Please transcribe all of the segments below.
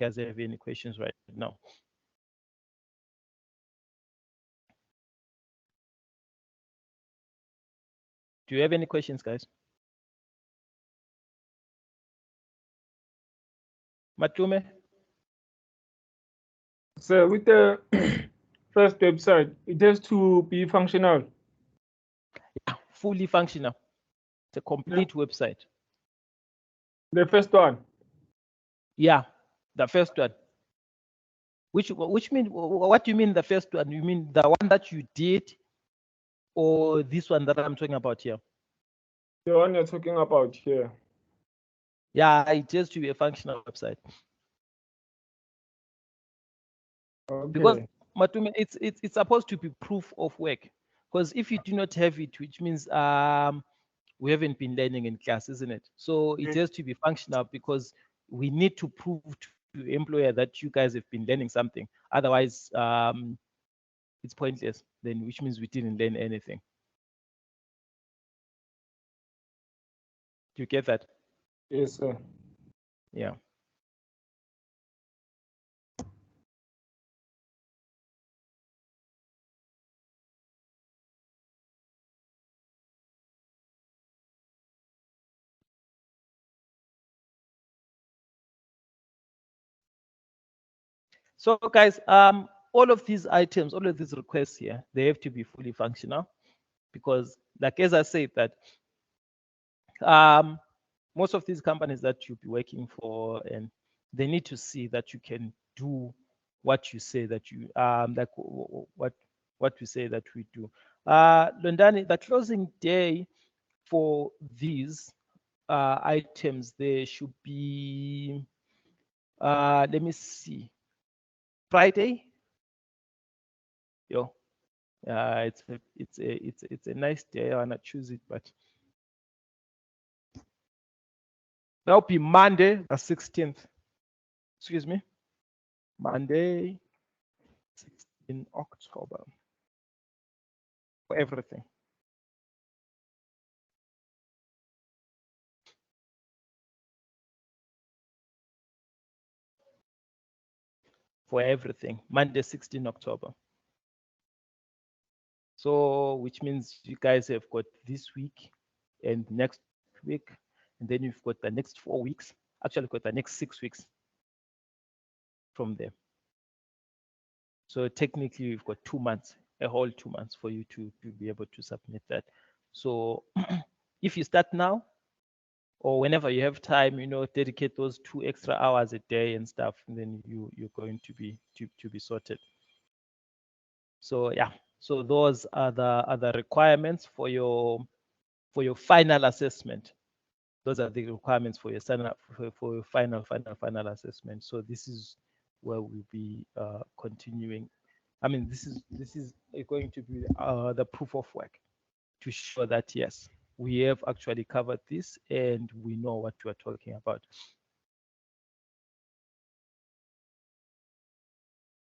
guys have any questions right now. Do you have any questions, guys? Matume? So with the first website, it has to be functional. Yeah, fully functional. It's a complete website. The first one. Yeah, the first one. Which mean, what do you mean the first one? You mean the one that you did, or this one that I'm talking about here? The one you're talking about here. Yeah, it has to be a functional website. Because Okay. Matume, it's supposed to be proof of work. Because if you do not have it, which means we haven't been learning in class, isn't it? So it has to be functional because we need to prove to the employer that you guys have been learning something. Otherwise, it's pointless. Then, which means we didn't learn anything. Do you get that? Yes, sir. Yeah. So guys, all of these items, all of these requests here, they have to be fully functional because, like as I said, that most of these companies that you'll be working for, and they need to see that you can do what you say that you like what we say that we do. Londani, the closing day for these items, there should be let me see, Friday. Yo, it's a nice day. I wanna choose it, but that'll be Monday, the 16th. Excuse me, Monday, 16 October for everything. For everything, Monday, 16 October. So, which means you guys have got this week and next week, and then you've got the next 4 weeks. Actually, got the next 6 weeks from there. So technically, you've got 2 months, a whole 2 months for you to be able to submit that. So if you start now, or whenever you have time, dedicate those 2 extra hours a day and stuff, and then you're going to be sorted. So yeah, so those are the requirements for your final assessment. Those are the requirements for your for your final assessment. So this is where we'll be continuing. I mean, this is going to be the proof of work to show that yes, we have actually covered this and we know what we are talking about.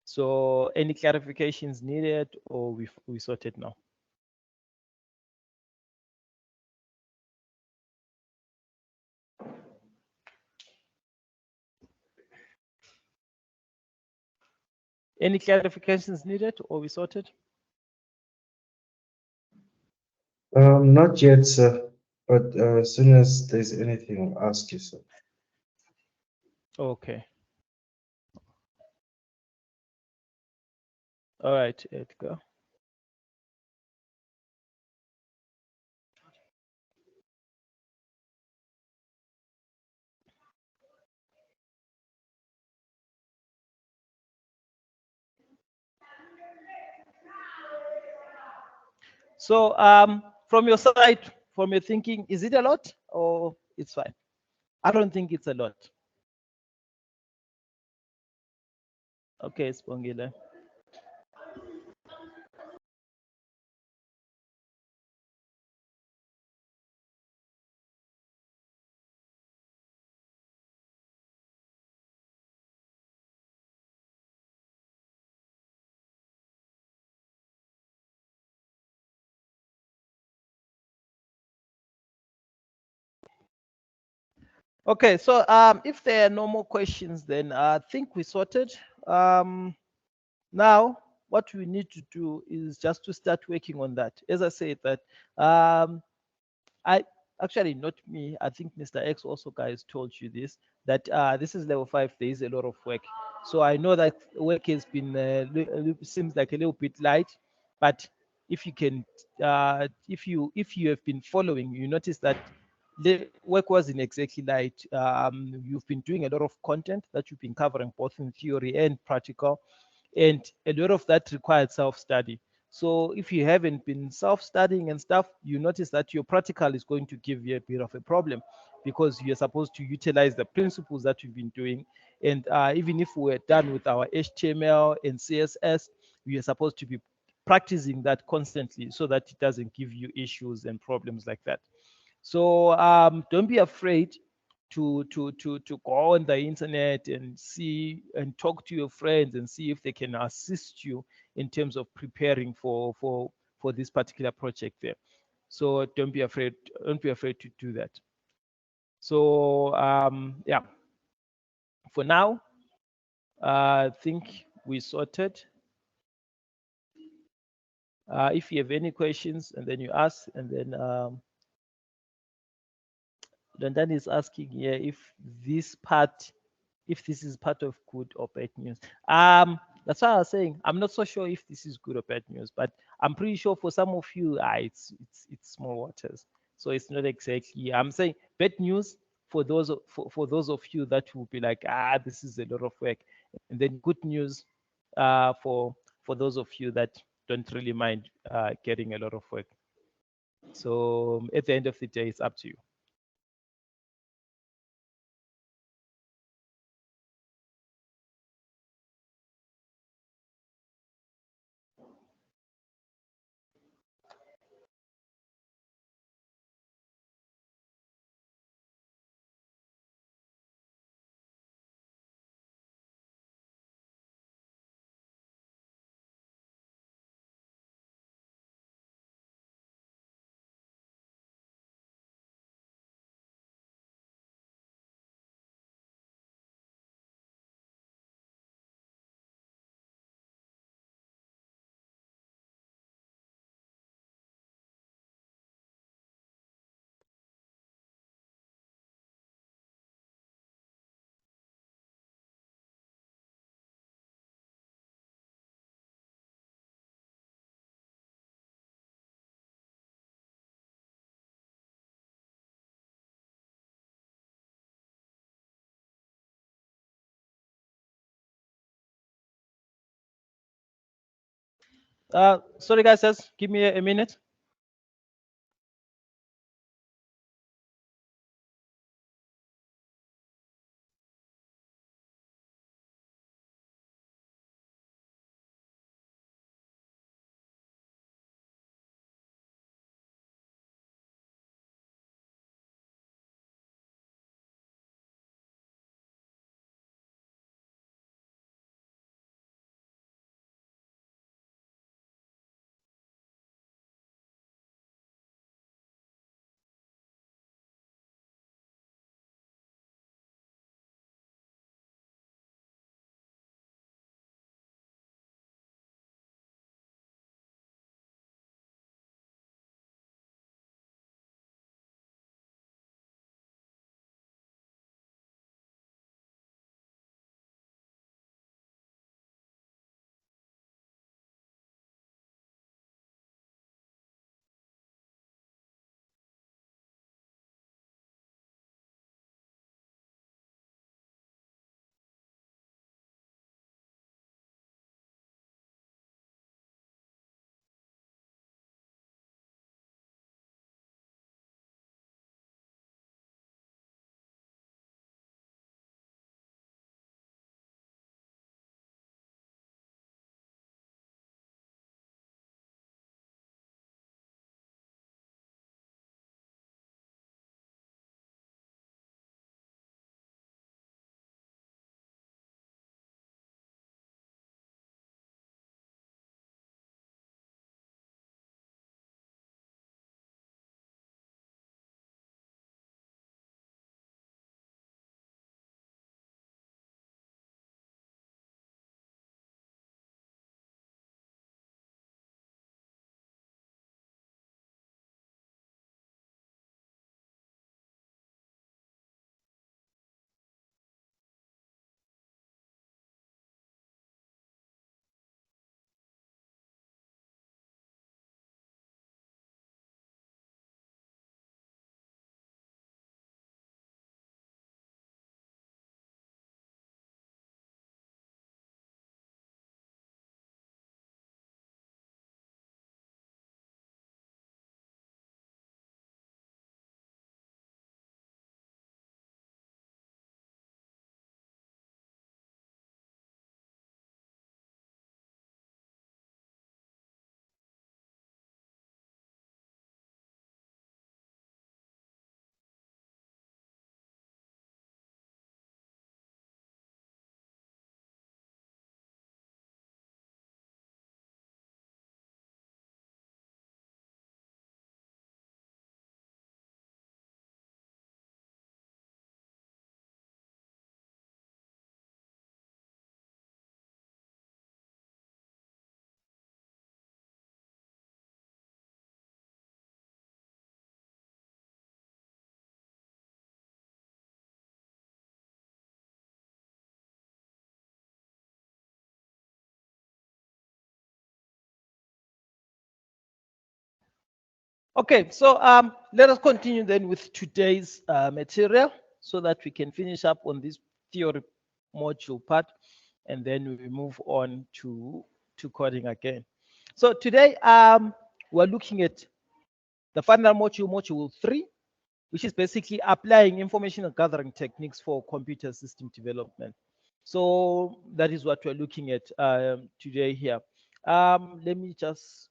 So any clarifications needed, or we sorted now? Any clarifications needed, or we sorted? Not yet, sir. But as soon as there's anything, I'll ask you, sir. Okay. All right, Edgar. So from your side, from your thinking, is it a lot or it's fine? I don't think it's a lot. Okay, Spongile. Okay, so if there are no more questions, then I think we sorted. Now, what we need to do is just to start working on that. As I said that, I actually not me. I think Mr. X also guys told you this that this is level 5. There is a lot of work, so I know that work has been seems like a little bit light, but if you can, if you have been following, you notice that the work wasn't exactly light. You've been doing a lot of content that you've been covering both in theory and practical, and a lot of that required self-study. So if you haven't been self-studying and stuff, you notice that your practical is going to give you a bit of a problem because you're supposed to utilize the principles that you've been doing. And even if we're done with our HTML and CSS, we are supposed to be practicing that constantly so that it doesn't give you issues and problems like that. So don't be afraid to go on the internet and see and talk to your friends and see if they can assist you in terms of preparing for this particular project there. So don't be afraid to do that. So yeah, for now I think we sorted. If you have any questions, and then you ask, and then Dan is asking here if this part, if this is part of good or bad news. That's why I was saying I'm not so sure if this is good or bad news, but I'm pretty sure for some of you, it's small waters. So it's not exactly. I'm saying bad news for those for those of you that will be like, this is a lot of work, and then good news for those of you that don't really mind getting a lot of work. So at the end of the day, it's up to you. Sorry guys, just give me a minute. Okay, so let us continue then with today's material so that we can finish up on this theory module part, and then we move on to coding again. So today we're looking at the final module, module 3, which is basically applying information gathering techniques for computer system development. So that is what we're looking at today here. Let me just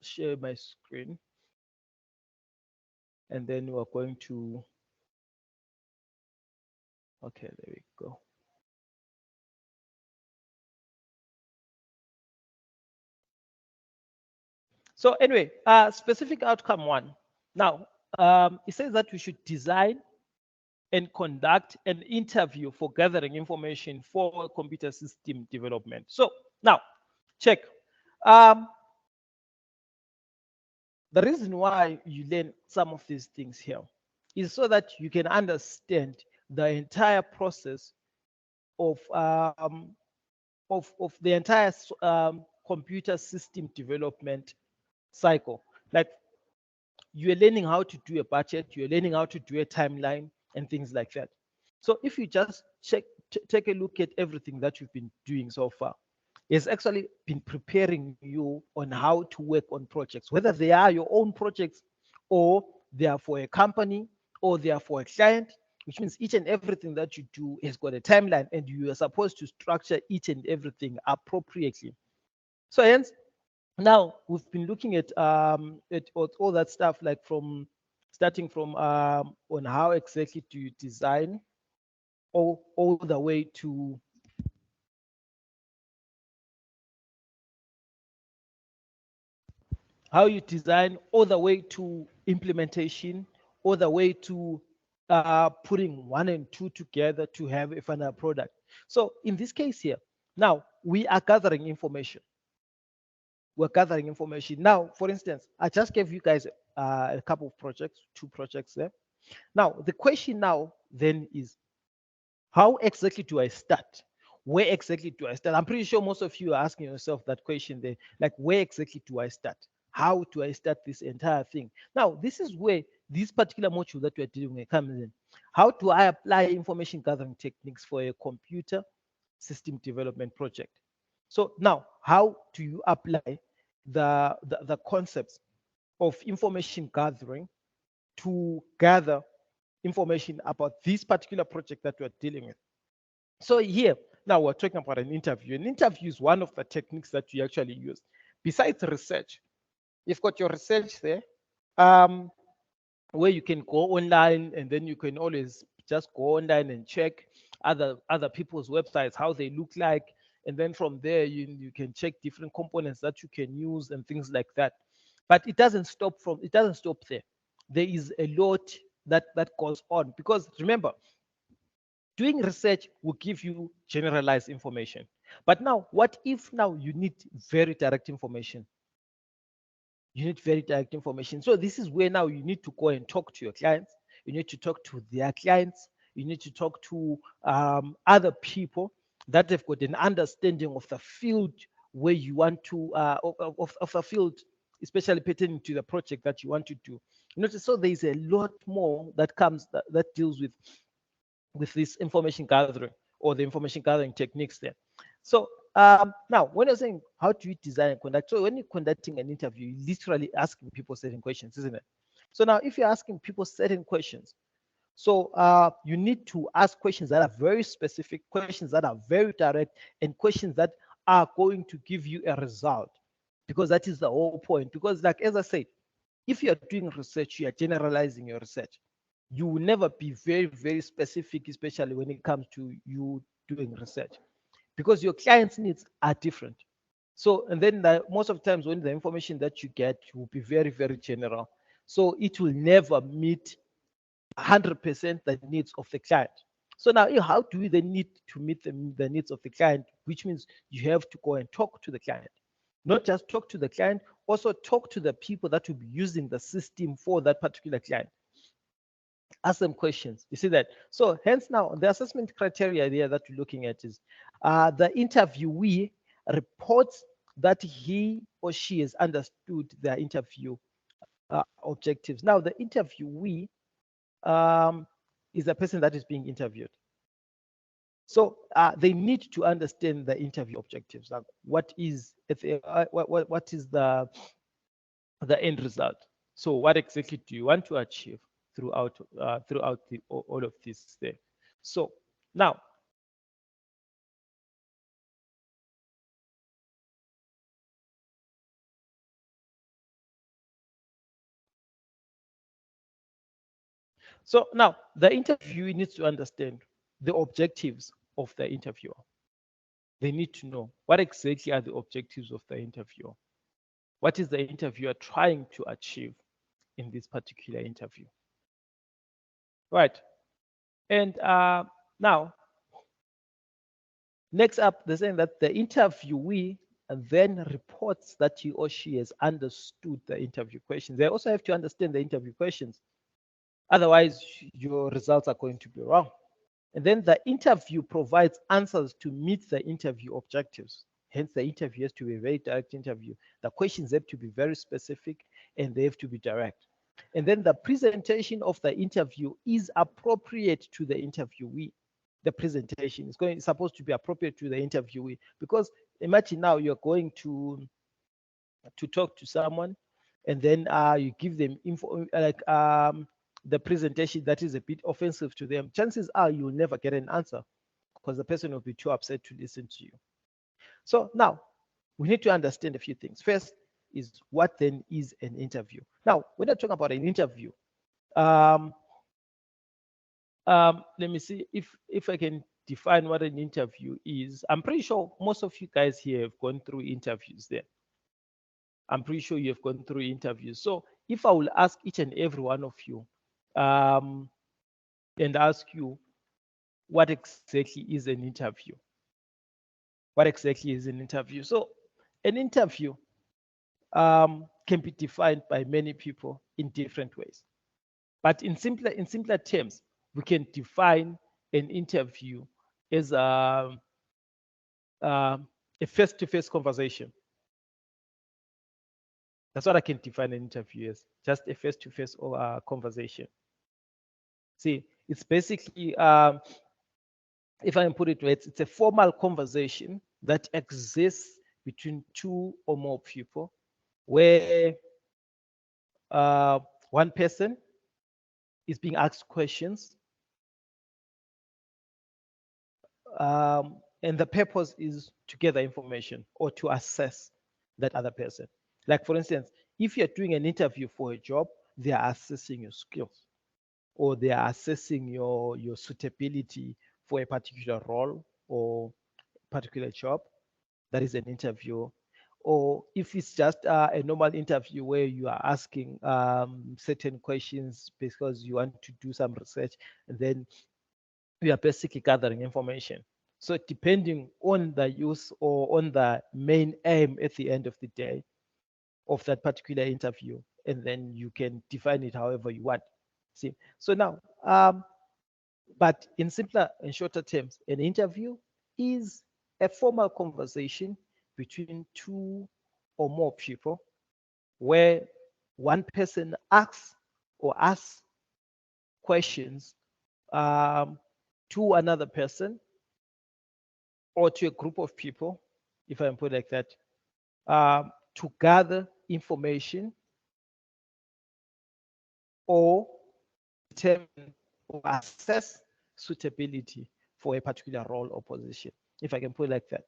share my screen. And then we're going to, okay, there we go. So anyway, specific outcome 1. Now, it says that we should design and conduct an interview for gathering information for computer system development. So now, check. The reason why you learn some of these things here is so that you can understand the entire process of the entire computer system development cycle. Like, you're learning how to do a budget, you're learning how to do a timeline and things like that. So if you just take a look at everything that you've been doing so far, it's actually been preparing you on how to work on projects, whether they are your own projects or they are for a company or they are for a client, which means each and everything that you do has got a timeline and you are supposed to structure each and everything appropriately. So hence, now we've been looking at all that stuff, like from starting from on how exactly do you design all the way to how you design, all the way to implementation, all the way to putting 1 and 2 together to have a final product. So in this case here, now we are gathering information. We're gathering information. Now, for instance, I just gave you guys a couple of projects, 2 projects there. Now, the question now then is, how exactly do I start? Where exactly do I start? I'm pretty sure most of you are asking yourself that question there, like, where exactly do I start? How do I start this entire thing? Now, this is where this particular module that we're dealing with comes in. How do I apply information gathering techniques for a computer system development project? So now, how do you apply the concepts of information gathering to gather information about this particular project that we're dealing with? So here, now we're talking about an interview. An interview is one of the techniques that you actually use. Besides research, you've got your research there, where you can go online and then you can always just go online and check other people's websites, how they look like. And then from there, you can check different components that you can use and things like that. But it doesn't stop there. There is a lot that goes on, because remember, doing research will give you generalized information. But now, what if now you need very direct information? You need very direct information. So this is where now you need to go and talk to your clients. You need to talk to their clients. You need to talk to other people that have got an understanding of the field where you want to, of the field, especially pertaining to the project that you want to do. You know, so there's a lot more that comes that deals with this information gathering or the information gathering techniques there. So now, when you're saying how do you design and conduct, so when you're conducting an interview, you're literally asking people certain questions, isn't it? So now, if you're asking people certain questions, so you need to ask questions that are very specific, questions that are very direct, and questions that are going to give you a result, because that is the whole point. Because, like, as I said, if you're doing research, you are generalizing your research. You will never be very, very specific, especially when it comes to you doing research, because your client's needs are different. So, and then most of the times when the information that you get will be very, very general. So it will never meet 100% the needs of the client. So now, how do we then need to meet the needs of the client? Which means you have to go and talk to the client. Not just talk to the client, also talk to the people that will be using the system for that particular client. Ask them questions. You see that? So hence now, the assessment criteria there that we're looking at is the interviewee reports that he or she has understood their interview objectives. Now, the interviewee is the person that is being interviewed. So they need to understand the interview objectives. Like what is what is the end result? So what exactly do you want to achieve throughout all of this thing? So now, the interviewer needs to understand the objectives of the interviewer. They need to know what exactly are the objectives of the interviewer. What is the interviewer trying to achieve in this particular interview? Right. And now, next up, they're saying that the interviewee then reports that he or she has understood the interview questions. They also have to understand the interview questions. Otherwise, your results are going to be wrong. And then the interview provides answers to meet the interview objectives. Hence, the interview has to be a very direct interview. The questions have to be very specific and they have to be direct. And then the presentation of the interview is appropriate to the interviewee. The presentation is supposed to be appropriate to the interviewee, because imagine now you're going to talk to someone, and then you give them info like the presentation that is a bit offensive to them. Chances are you'll never get an answer because the person will be too upset to listen to you. So now we need to understand a few things. First is, what then is an interview? Now, when I talk about an interview, let me see if I can define what an interview is. I'm pretty sure most of you guys here have gone through interviews there. I'm pretty sure you have gone through interviews. So if I will ask each and every one of you and ask you, what exactly is an interview? What exactly is an interview? So an interview can be defined by many people in different ways. But in simpler terms, we can define an interview as a face-to-face conversation. That's what I can define an interview as, just a face-to-face conversation. See, it's basically, if I can put it right, it's a formal conversation that exists between two or more people, where one person is being asked questions, and the purpose is to gather information or to assess that other person. Like, for instance, if you're doing an interview for a job, they are assessing your skills, or they are assessing your suitability for a particular role or particular job. That is an interview. Or if it's just a normal interview where you are asking certain questions because you want to do some research, and then you are basically gathering information. So depending on the use or on the main aim at the end of the day of that particular interview, and then you can define it however you want. See, so now, but in simpler and shorter terms, an interview is a formal conversation between two or more people where one person asks questions to another person or to a group of people, if I can put it like that, to gather information or determine or assess suitability for a particular role or position, if I can put it like that.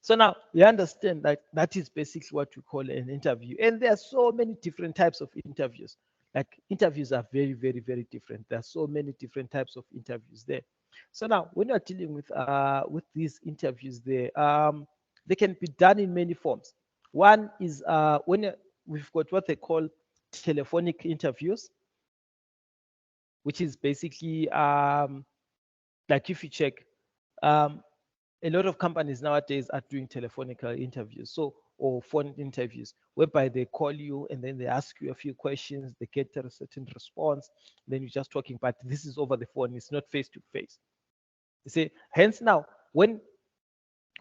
So now you understand that that is basically what we call an interview. And there are so many different types of interviews. Like, interviews are very, very, very different. There are so many different types of interviews there. So now when you're dealing with these interviews there, they can be done in many forms. One is when we've got what they call telephonic interviews, which is basically like, if you check, a lot of companies nowadays are doing telephonic interviews, or phone interviews, whereby they call you and then they ask you a few questions, they get a certain response, then you're just talking, but this is over the phone, it's not face to face. You see, hence now, when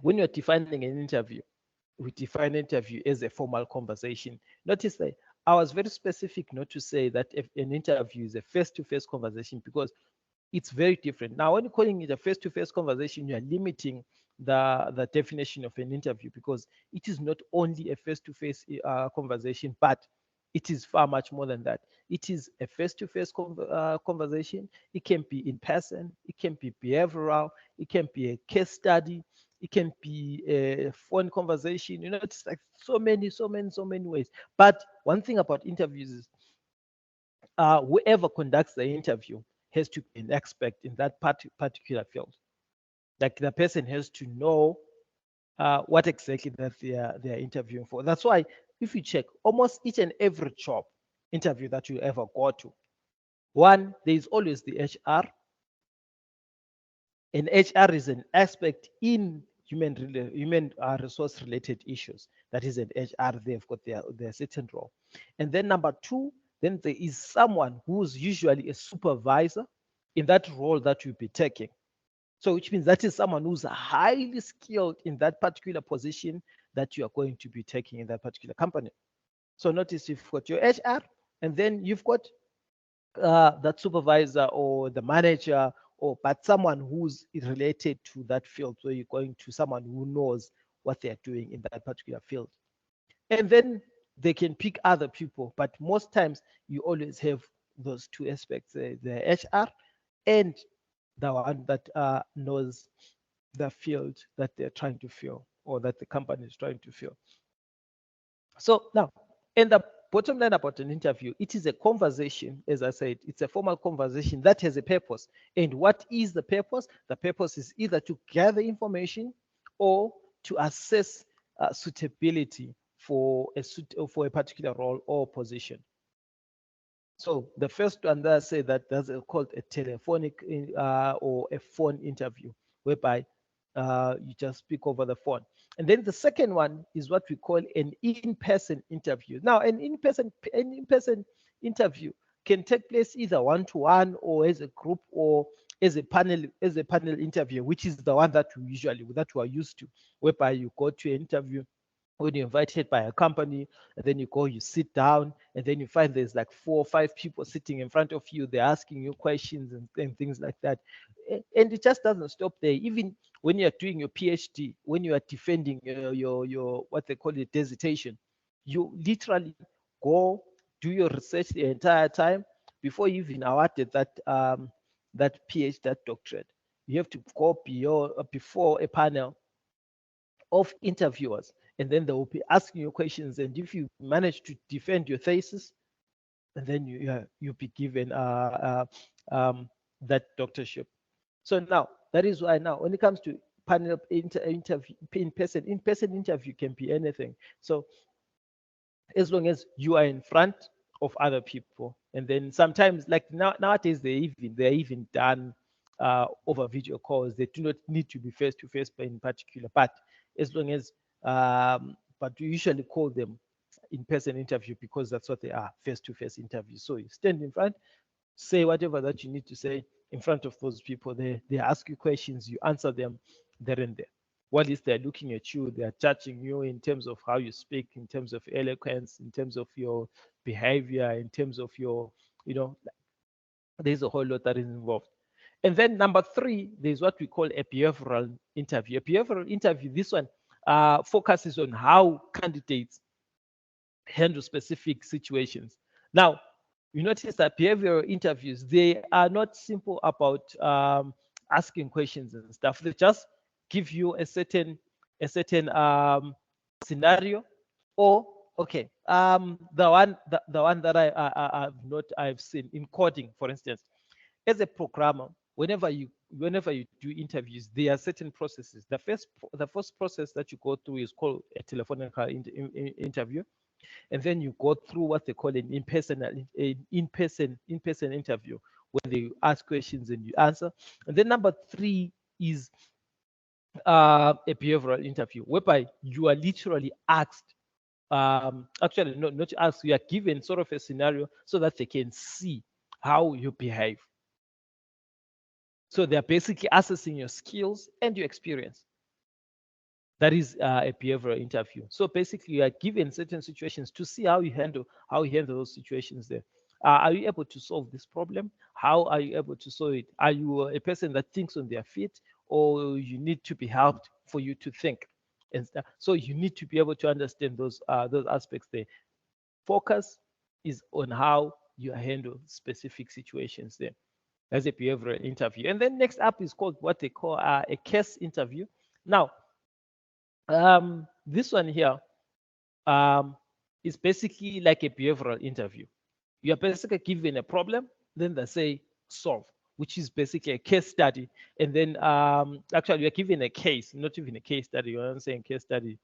you're defining an interview, we define interview as a formal conversation. Notice that I was very specific not to say that if an interview is a face-to-face conversation, because it's very different. Now, when you're calling it a face-to-face conversation, you are limiting the definition of an interview, because it is not only a face-to-face conversation, but it is far much more than that. It is a face-to-face conversation. It can be in person. It can be behavioral. It can be a case study. It can be a phone conversation. You know, it's like so many ways. But one thing about interviews is whoever conducts the interview has to be an expert in that particular field. Like the person has to know what exactly that they are interviewing for. That's why if you check almost each and every job interview that you ever go to, one, there is always the HR. And HR is an aspect in human resource related issues. That is an HR. They've got their certain role. And then number two, then there is someone who's usually a supervisor in that role that you'll be taking. So which means that is someone who's highly skilled in that particular position that you are going to be taking in that particular company. So notice you've got your HR, and then you've got that supervisor or the manager, but someone who's related to that field. So you're going to someone who knows what they're doing in that particular field. And then they can pick other people, but most times you always have those two aspects, the HR and the one that knows the field that they're trying to fill, or that the company is trying to fill. So now, in the bottom line about an interview, it is a conversation. As I said, it's a formal conversation that has a purpose. And what is the purpose? The purpose is either to gather information or to assess suitability for a particular role or position. So the first one that I say that's called a telephonic or a phone interview, whereby you just speak over the phone. And then the second one is what we call an in-person interview. Now, an in-person interview can take place either one-to-one or as a group or as a panel interview, which is the one that we are used to, whereby you go to an interview when you're invited by a company, and then you go, you sit down, and then you find there's like 4 or 5 people sitting in front of you. They're asking you questions and things like that. And it just doesn't stop there. Even when you're doing your PhD, when you are defending your what they call it, dissertation, you literally go do your research the entire time before you even awarded that PhD, that doctorate. You have to go before a panel of interviewers, and then they will be asking you questions. And if you manage to defend your thesis, and then you'll be given that doctorship. So now that is why now when it comes to panel interview, in-person interview can be anything. So as long as you are in front of other people, and then sometimes like nowadays they're even done over video calls. They do not need to be face to face in particular, but as long as but we usually call them in-person interview because that's what they are, face-to-face interviews. So you stand in front, say whatever that you need to say in front of those people. They ask you questions, you answer them there and there. What is they're looking at you, they're judging you in terms of how you speak, in terms of eloquence, in terms of your behavior, in terms of your, there's a whole lot that is involved. And then number 3, there's what we call a behavioral interview. A behavioral interview, this one focuses on how candidates handle specific situations. Now, you notice that behavioral interviews, they are not simple about asking questions and stuff. They just give you a certain scenario, or okay, the one that I've seen in coding, for instance. As a programmer, whenever you do interviews, there are certain processes. The first process that you go through is called a telephonic interview, and then you go through what they call an in-person interview, where they ask questions and you answer. And then number 3 is a behavioral interview, whereby you are literally asked, actually not asked, you are given sort of a scenario so that they can see how you behave. So they're basically assessing your skills and your experience. That is a behavioral interview. So basically, you are given certain situations to see how you handle those situations there. Are you able to solve this problem? How are you able to solve it? Are you a person that thinks on their feet, or you need to be helped for you to think? And so you need to be able to understand those aspects there. Focus is on how you handle specific situations there. That's a behavioral interview. And then next up is called what they call a case interview. Now, this one here is basically like a behavioral interview. You are basically given a problem, then they say solve, which is basically a case study. And then actually you're given a case, not even a case study. You're not saying case study.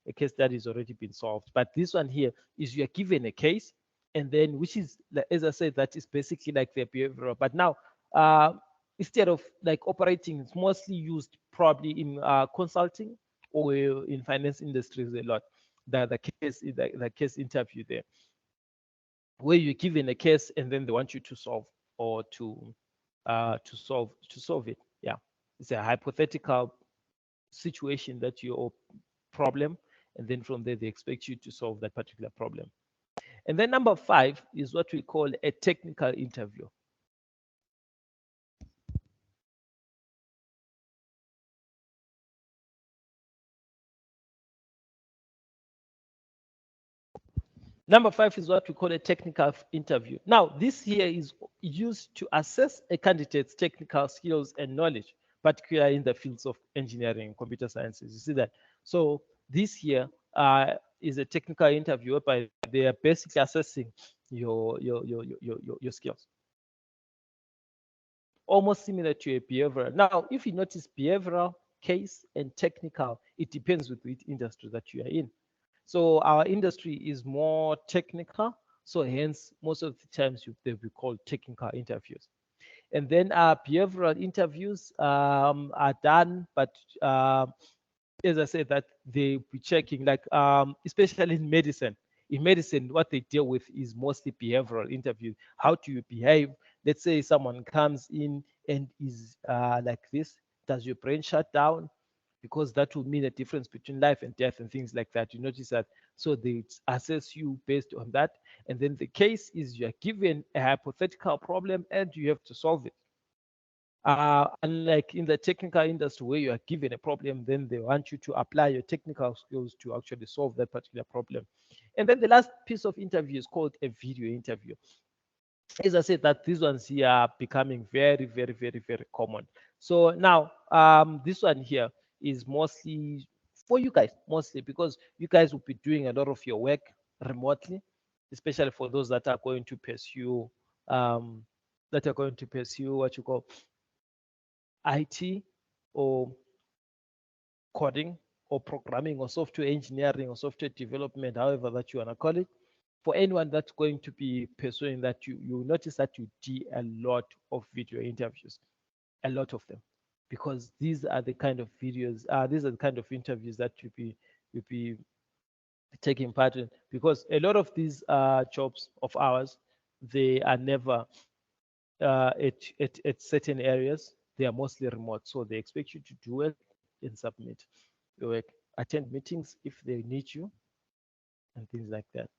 A case study has already been solved. But this one here is you're given a case, and then which is, as I said, that is basically like the behavioral. But now instead of like operating, it's mostly used probably in consulting or in finance industries a lot. The case interview there, where you're given a case and then they want you to solve or to solve it. Yeah, it's a hypothetical situation that your problem, and then from there they expect you to solve that particular problem. And then number 5 is what we call a technical interview. Number 5 is what we call a technical interview. Now, this here is used to assess a candidate's technical skills and knowledge, particularly in the fields of engineering and computer sciences. You see that? So this here is a technical interview whereby they are basically assessing your skills. Almost similar to a behavioral. Now, if you notice behavioral, case, and technical, it depends with which industry that you are in. So our industry is more technical. So hence, most of the times they'll be called technical interviews. And then behavioral interviews are done, but as I said, that they'll be checking, like especially in medicine. In medicine, what they deal with is mostly behavioral interviews. How do you behave? Let's say someone comes in and is like this. Does your brain shut down? Because that will mean a difference between life and death and things like that. You notice that. So they assess you based on that. And then the case is you're given a hypothetical problem and you have to solve it. Unlike in the technical industry where you are given a problem, then they want you to apply your technical skills to actually solve that particular problem. And then the last piece of interview is called a video interview. As I said, that these ones here are becoming very, very, very, very common. So now this one here is mostly for you guys, mostly because you guys will be doing a lot of your work remotely, especially for those that are going to pursue what you call IT or coding or programming or software engineering or software development, however that you want to call it. For anyone that's going to be pursuing that, you notice that you do a lot of video interviews, a lot of them, because these are the kind of videos, these are the kind of interviews that you'll be taking part in. Because a lot of these jobs of ours, they are never at certain areas. They are mostly remote, so they expect you to do it and submit your work, attend meetings if they need you, and things like that.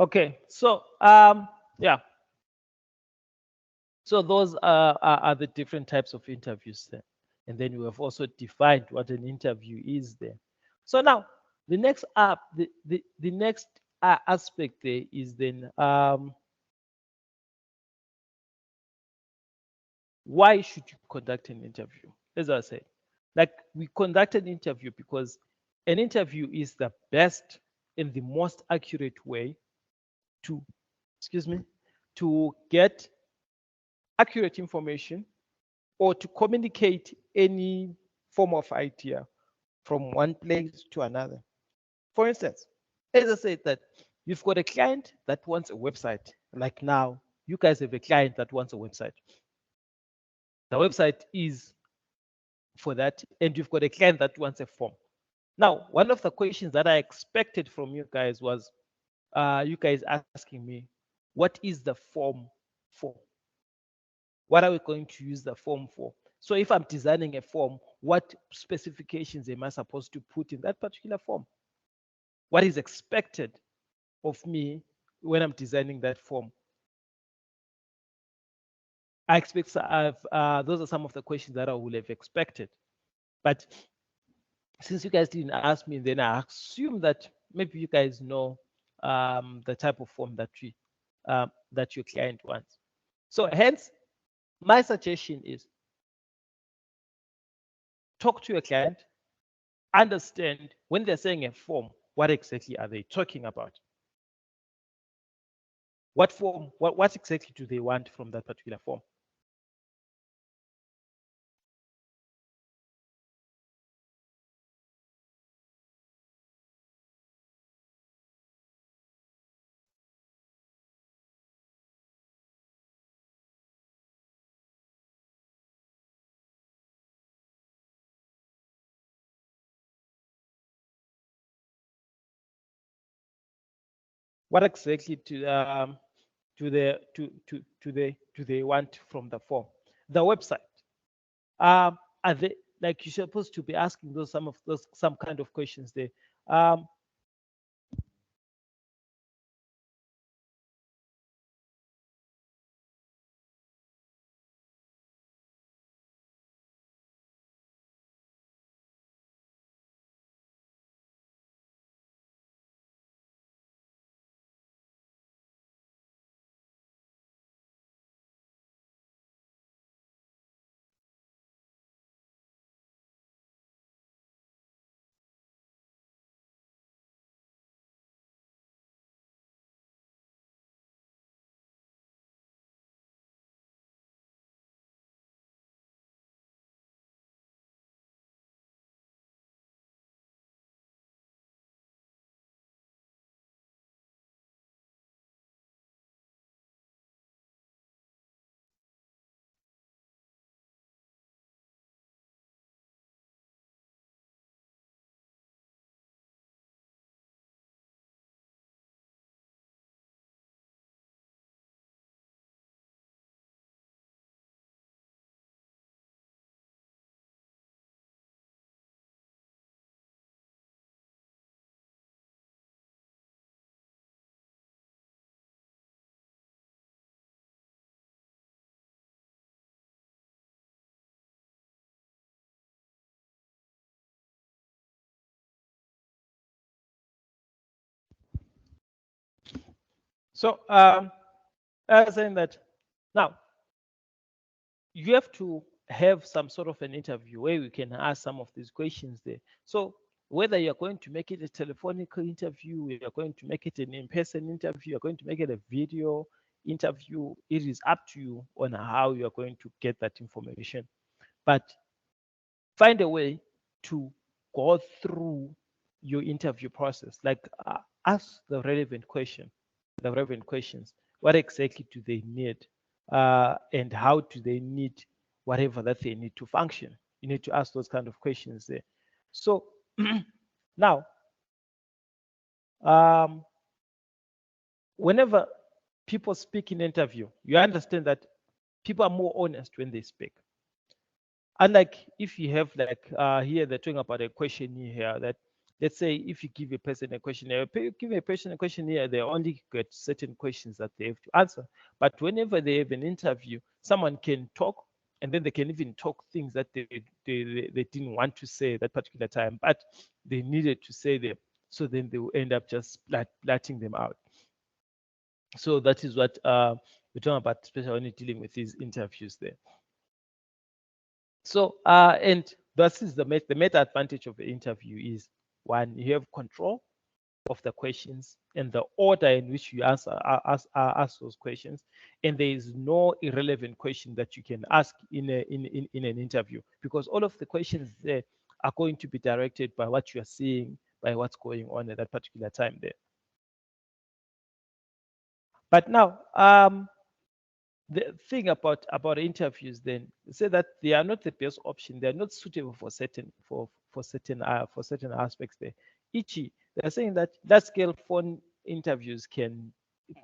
Okay, so yeah, so those are the different types of interviews there, and then we have also defined what an interview is there. So now the next the next aspect there is then why should you conduct an interview? As I said, like we conduct an interview because an interview is the best and the most accurate way to, excuse me, to get accurate information or to communicate any form of idea from one place to another. For instance, As I said, that you've got a client that wants a website. Like now, you guys have a client that wants a website. The website is for that, and you've got a client that wants a form. Now, one of the questions that I expected from you guys was you guys asking me, what is the form for? What are we going to use the form for? So if I'm designing a form, what specifications am I supposed to put in that particular form? What is expected of me when I'm designing that form? I expect those are some of the questions that I would have expected. But since you guys didn't ask me, then I assume that maybe you guys know the type of form that that your client wants. So hence, my suggestion is talk to your client, understand when they're saying a form, what exactly are they talking about? What form, what exactly do they want from that particular form? What exactly do they want from the form? The website. Are they, like, you're supposed to be asking those some kind of questions there. So I was saying that now you have to have some sort of an interview where we can ask some of these questions there. So whether you're going to make it a telephonic interview, you're going to make it an in-person interview, you're going to make it a video interview, it is up to you on how you're going to get that information. But find a way to go through your interview process, like ask the relevant questions. What exactly do they need? And how do they need whatever that they need to function? You need to ask those kind of questions there. So now, whenever people speak in interview, you understand that people are more honest when they speak. Unlike if you have, like, here they're talking about a questionnaire here, that let's say if you give a person a questionnaire, give a person a questionnaire, they only get certain questions that they have to answer. But whenever they have an interview, someone can talk, and then they can even talk things that they didn't want to say at that particular time, but they needed to say them. So then they will end up just letting them out. So that is what we're talking about, especially when you're dealing with these interviews there. So, and this is the meta advantage of the interview is, one, you have control of the questions and the order in which you ask those questions, and there is no irrelevant question that you can ask in an interview, because all of the questions there are going to be directed by what you are seeing, by what's going on at that particular time there. But now, the thing about interviews then, say that they are not the best option. They are not suitable for certain certain aspects there. They're saying that large scale phone interviews can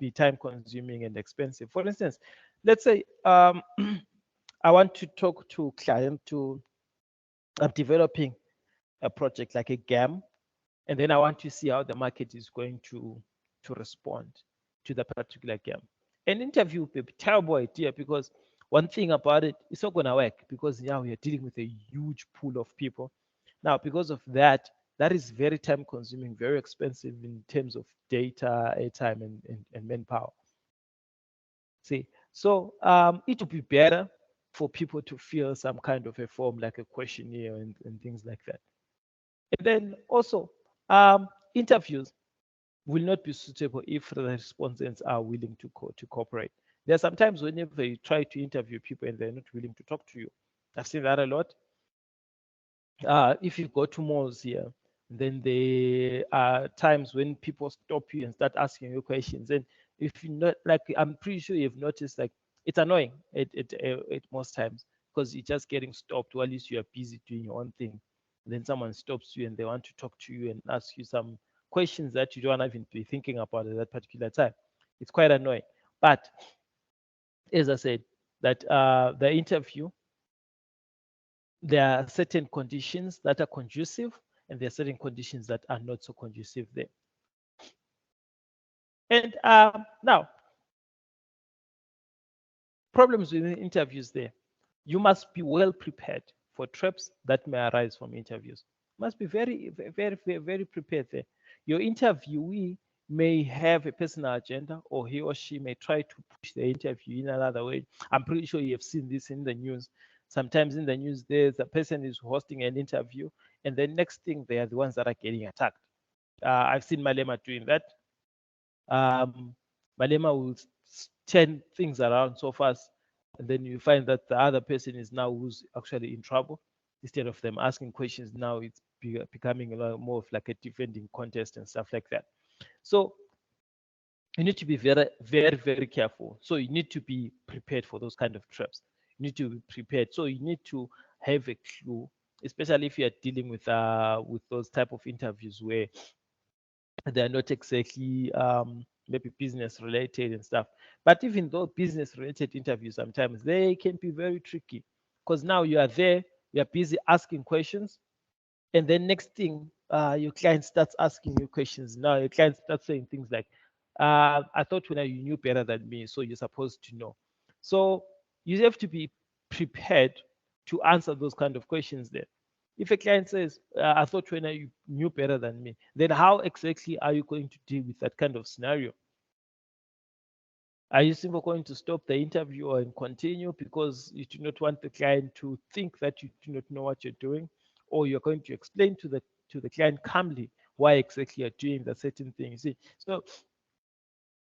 be time consuming and expensive. For instance, let's say I want to talk to client I'm developing a project like a GAM, and then I want to see how the market is going to respond to the particular GAM. An interview would be a terrible idea, because one thing about it, it's not going to work, because now we are dealing with a huge pool of people. Now, because of that, that is very time consuming, very expensive in terms of data, airtime, and manpower. See, so it would be better for people to fill some kind of a form, like a questionnaire and things like that. And then also, interviews will not be suitable if the respondents are willing to cooperate. There are sometimes whenever you try to interview people and they're not willing to talk to you. I've seen that a lot. If you go to malls here, then there are times when people stop you and start asking you questions. And if you not, like, I'm pretty sure you've noticed, like, it's annoying at most times, because you're just getting stopped while you are busy doing your own thing. And then someone stops you and they want to talk to you and ask you some questions that you don't even be thinking about at that particular time. It's quite annoying. But as I said, that the interview, there are certain conditions that are conducive, and there are certain conditions that are not so conducive there. And now, problems with interviews there. You must be well prepared for traps that may arise from interviews. You must be very, very, very, very prepared there. Your interviewee may have a personal agenda, or he or she may try to push the interview in another way. I'm pretty sure you have seen this in the news. Sometimes in the news, there's a person is hosting an interview, and the next thing, they are the ones that are getting attacked. I've seen Malema doing that. Malema will turn things around so fast, and then you find that the other person is now who's actually in trouble. Instead of them asking questions, now it's becoming a lot more of like a defending contest and stuff like that. So you need to be very, very, very careful. So you need to be prepared for those kind of traps. You need to be prepared. So you need to have a clue, especially if you are dealing with those type of interviews where they're not exactly maybe business related and stuff. But even though business related interviews, sometimes they can be very tricky, because now you are there, you are busy asking questions, and then next thing, your client starts asking you questions. Now your client starts saying things like, I thought when you knew better than me, so you're supposed to know. So you have to be prepared to answer those kind of questions there. If a client says, I thought when you knew better than me, then how exactly are you going to deal with that kind of scenario? Are you simply going to stop the interview and continue because you do not want the client to think that you do not know what you're doing? Or you're going to explain to the client calmly why exactly you're doing the certain thing? You see, so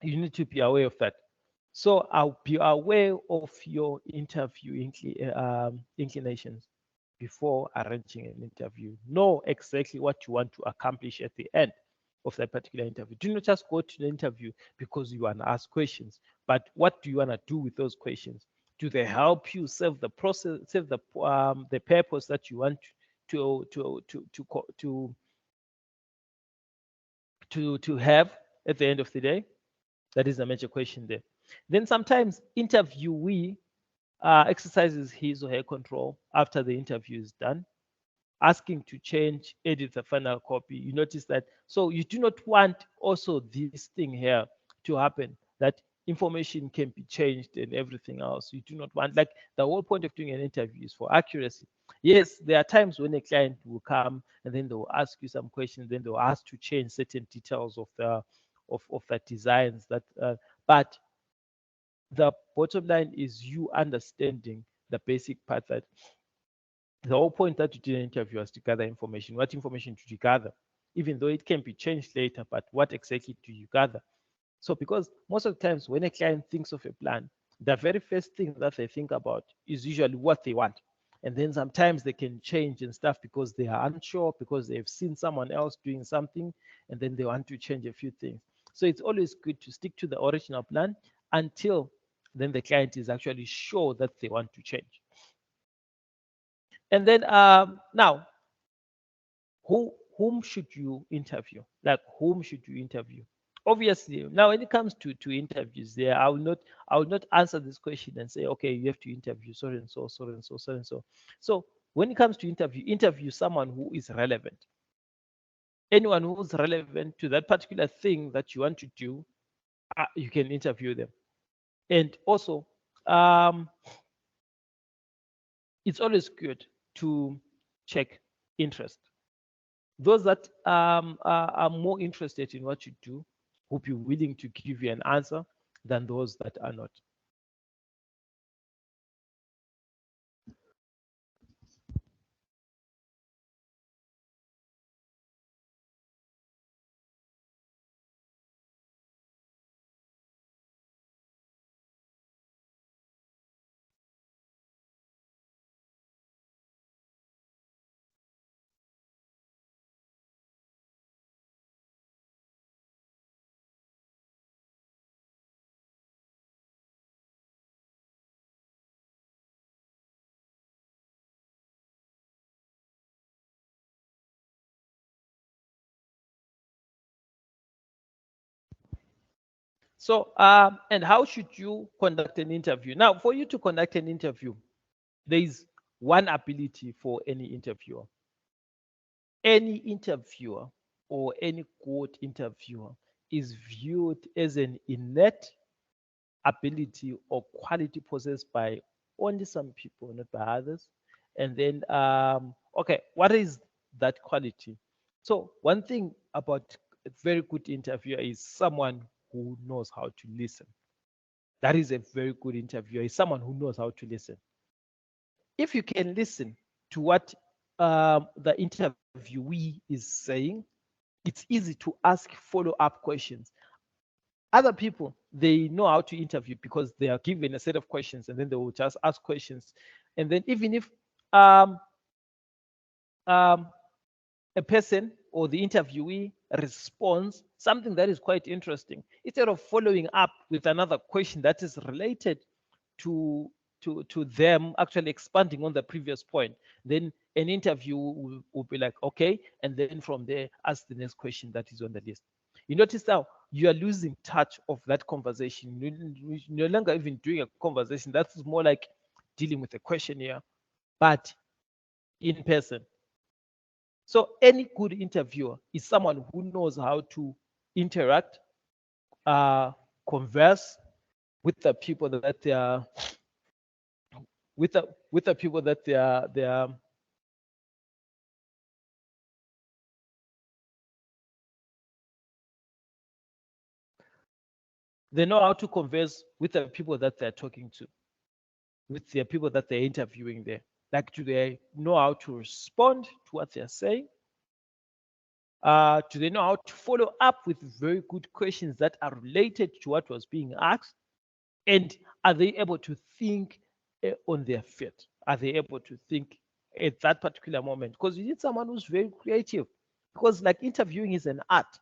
you need to be aware of that. So I'll be aware of your interview inclinations before arranging an interview. Know exactly what you want to accomplish at the end of that particular interview. Do not just go to the interview because you want to ask questions, but what do you want to do with those questions? Do they help you serve the process, serve the purpose that you want to have at the end of the day? That is a major question there. Then sometimes interviewee exercises his or her control after the interview is done, asking to change, edit the final copy. You notice that. So you do not want also this thing here to happen, that information can be changed and everything else. You do not want, like, the whole point of doing an interview is for accuracy. Yes, there are times when a client will come and then they'll ask you some questions, then they'll ask to change certain details of the designs that, but the bottom line is you understanding the basic part, that the whole point that you did an interview was to gather information. What information did you gather? Even though it can be changed later, but what exactly do you gather? So because most of the times when a client thinks of a plan, the very first thing that they think about is usually what they want. And then sometimes they can change and stuff because they are unsure, because they've seen someone else doing something, and then they want to change a few things. So it's always good to stick to the original plan until then the client is actually sure that they want to change. And then now, whom should you interview? Like, whom should you interview? Obviously, now when it comes to interviews, there I will not answer this question and say, okay, you have to interview so and so, so and so, so and so. So when it comes to interview someone who is relevant. Anyone who's relevant to that particular thing that you want to do, you can interview them. And also, it's always good to check interest. Those that are more interested in what you do will be willing to give you an answer than those that are not. So, and how should you conduct an interview? Now, for you to conduct an interview, there is one ability for any interviewer. Any interviewer or any good interviewer is viewed as an innate ability or quality possessed by only some people, not by others. And then, okay, what is that quality? So one thing about a very good interviewer is someone who knows how to listen. That is a very good interviewer, is someone who knows how to listen. If you can listen to what the interviewee is saying, it's easy to ask follow-up questions. Other people, they know how to interview because they are given a set of questions and then they will just ask questions. And then even if a person or the interviewee responds something that is quite interesting, instead of following up with another question that is related to them actually expanding on the previous point, then an interview will be like, okay, and then from there ask the next question that is on the list. You notice how you are losing touch of that conversation. You're no longer even doing a conversation. That's more like dealing with a questionnaire, but in person. So any good interviewer is someone who knows how to interact, converse with the people that they are, with the people that they know how to converse with the people that they're talking to, with the people that they're interviewing there. Like, do they know how to respond to what they're saying? Do they know how to follow up with very good questions that are related to what was being asked? And are they able to think on their feet? Are they able to think at that particular moment? Because you need someone who's very creative. Because like interviewing is an art,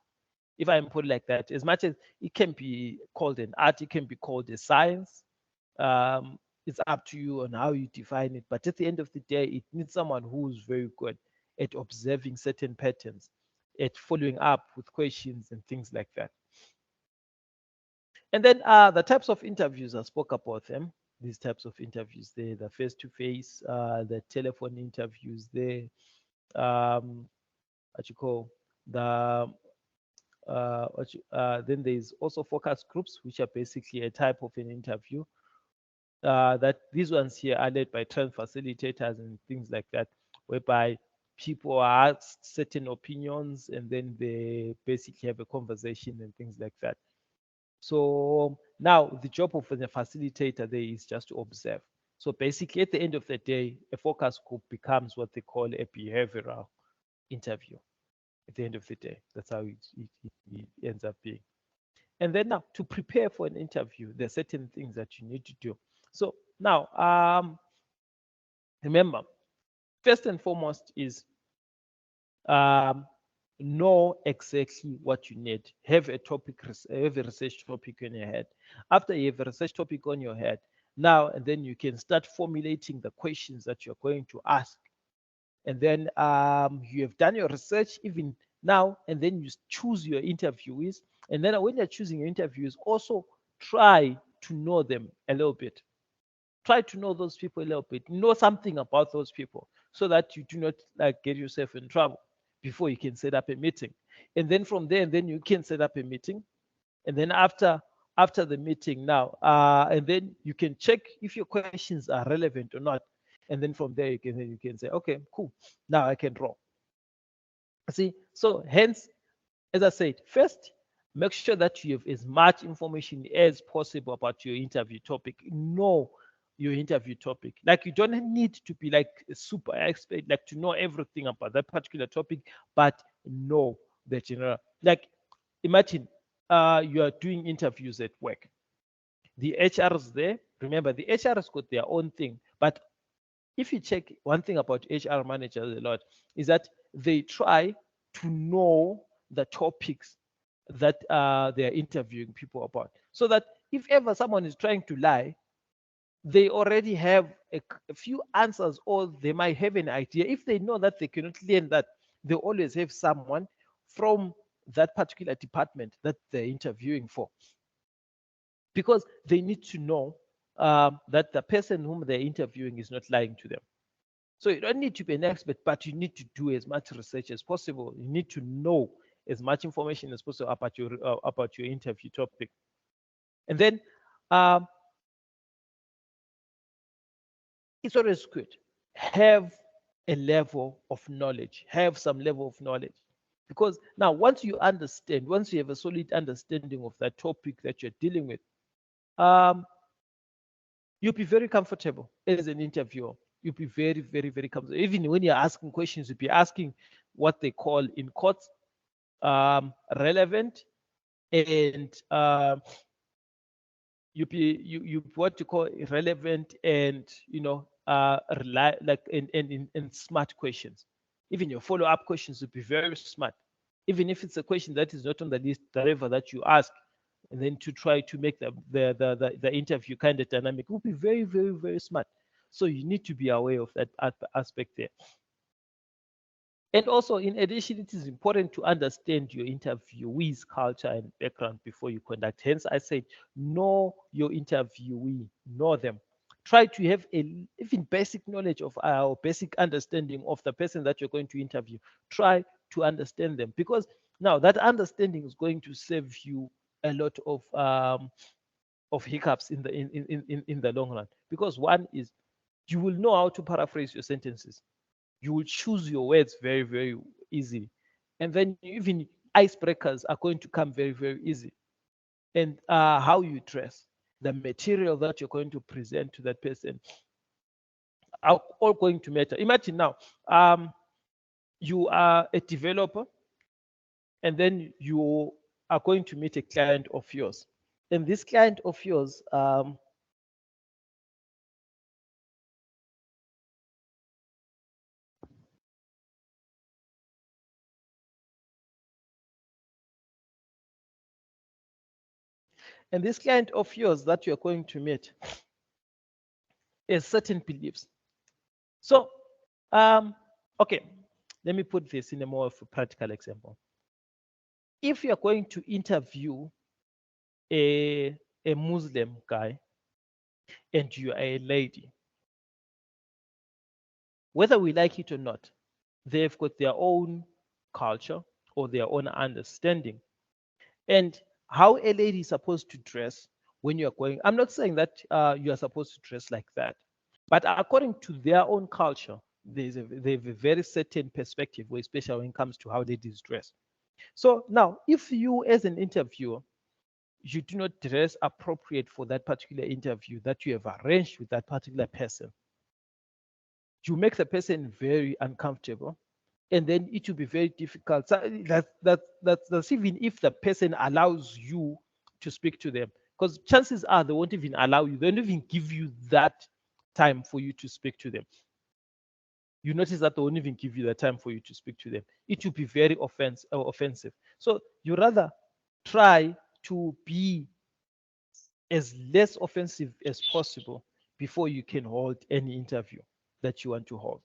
if I put it like that. As much as it can be called an art, it can be called a science. It's up to you on how you define it. But at the end of the day, it needs someone who's very good at observing certain patterns, at following up with questions and things like that. And then the types of interviews, I spoke about them. These types of interviews, the face-to-face, the telephone interviews, what you call the then there's also focus groups, which are basically a type of an interview. That these ones here are led by trend facilitators and things like that, whereby people are asked certain opinions and then they basically have a conversation and things like that. So now the job of the facilitator there is just to observe. So basically at the end of the day, a focus group becomes what they call a behavioral interview. At the end of the day, that's how it ends up being. And then now to prepare for an interview, there are certain things that you need to do. So now remember, first and foremost is know exactly what you need. Have a topic, have a research topic on your head. After you have a research topic on your head, now and then you can start formulating the questions that you're going to ask. And then you have done your research even now, and then you choose your interviewees. And then when you're choosing your interviews, also try to know them a little bit. Try to know those people a little bit. Know something about those people so that you do not like get yourself in trouble before you can set up a meeting. And then from there, and then you can set up a meeting. And then after the meeting now, and then you can check if your questions are relevant or not. And then from there, you can say, okay, cool. Now I can draw. See, so hence, as I said, first, make sure that you have as much information as possible about your interview topic. Know your interview topic. Like you don't need to be like a super expert, like to know everything about that particular topic, but know the general. Like imagine you are doing interviews at work. The HR is there. Remember, the HR has got their own thing. But if you check one thing about HR managers a lot is that they try to know the topics that they're interviewing people about. So that if ever someone is trying to lie, they already have a few answers, or they might have an idea. If they know that they cannot learn that, they always have someone from that particular department that they're interviewing for, because they need to know that the person whom they're interviewing is not lying to them. So you don't need to be an expert, but you need to do as much research as possible. You need to know as much information as possible about your interview topic. And then it's always good. Have a level of knowledge. Have some level of knowledge. Because now once you understand, once you have a solid understanding of that topic that you're dealing with, you'll be very comfortable as an interviewer. You'll be very, very, very comfortable. Even when you're asking questions, you'll be asking what they call in quotes relevant, and you what you call relevant, and and smart questions. Even your follow-up questions will be very smart. Even if it's a question that is not on the list, whatever that you ask, and then to try to make the interview kind of dynamic, will be very, very, very smart. So you need to be aware of that aspect there. And also, in addition, it is important to understand your interviewee's culture and background before you conduct. Hence, I said, know your interviewee, know them. Try to have even basic knowledge of our basic understanding of the person that you're going to interview. Try to understand them, because now that understanding is going to save you a lot of hiccups in the long run. Because one is, you will know how to paraphrase your sentences. You will choose your words very, very easily. And then even icebreakers are going to come very, very easy. And how you dress, the material that you're going to present to that person, are all going to matter. Imagine now, you are a developer, and then you are going to meet a client of yours. And this client of yours, that you're going to meet has certain beliefs. So, okay, let me put this in a more of a practical example. If you're going to interview a Muslim guy and you are a lady, whether we like it or not, they've got their own culture or their own understanding. And how a lady is supposed to dress when you're going, I'm not saying that you are supposed to dress like that, but according to their own culture, they have a very certain perspective, especially when it comes to how ladies dress. So now, if you as an interviewer, you do not dress appropriate for that particular interview that you have arranged with that particular person, you make the person very uncomfortable, and then it will be very difficult. So that's even if the person allows you to speak to them, because chances are they won't even allow you. They don't even give you that time for you to speak to them. you notice that they won't even give you the time for you to speak to them. It will be very offensive. So you rather try to be as less offensive as possible before you can hold any interview that you want to hold.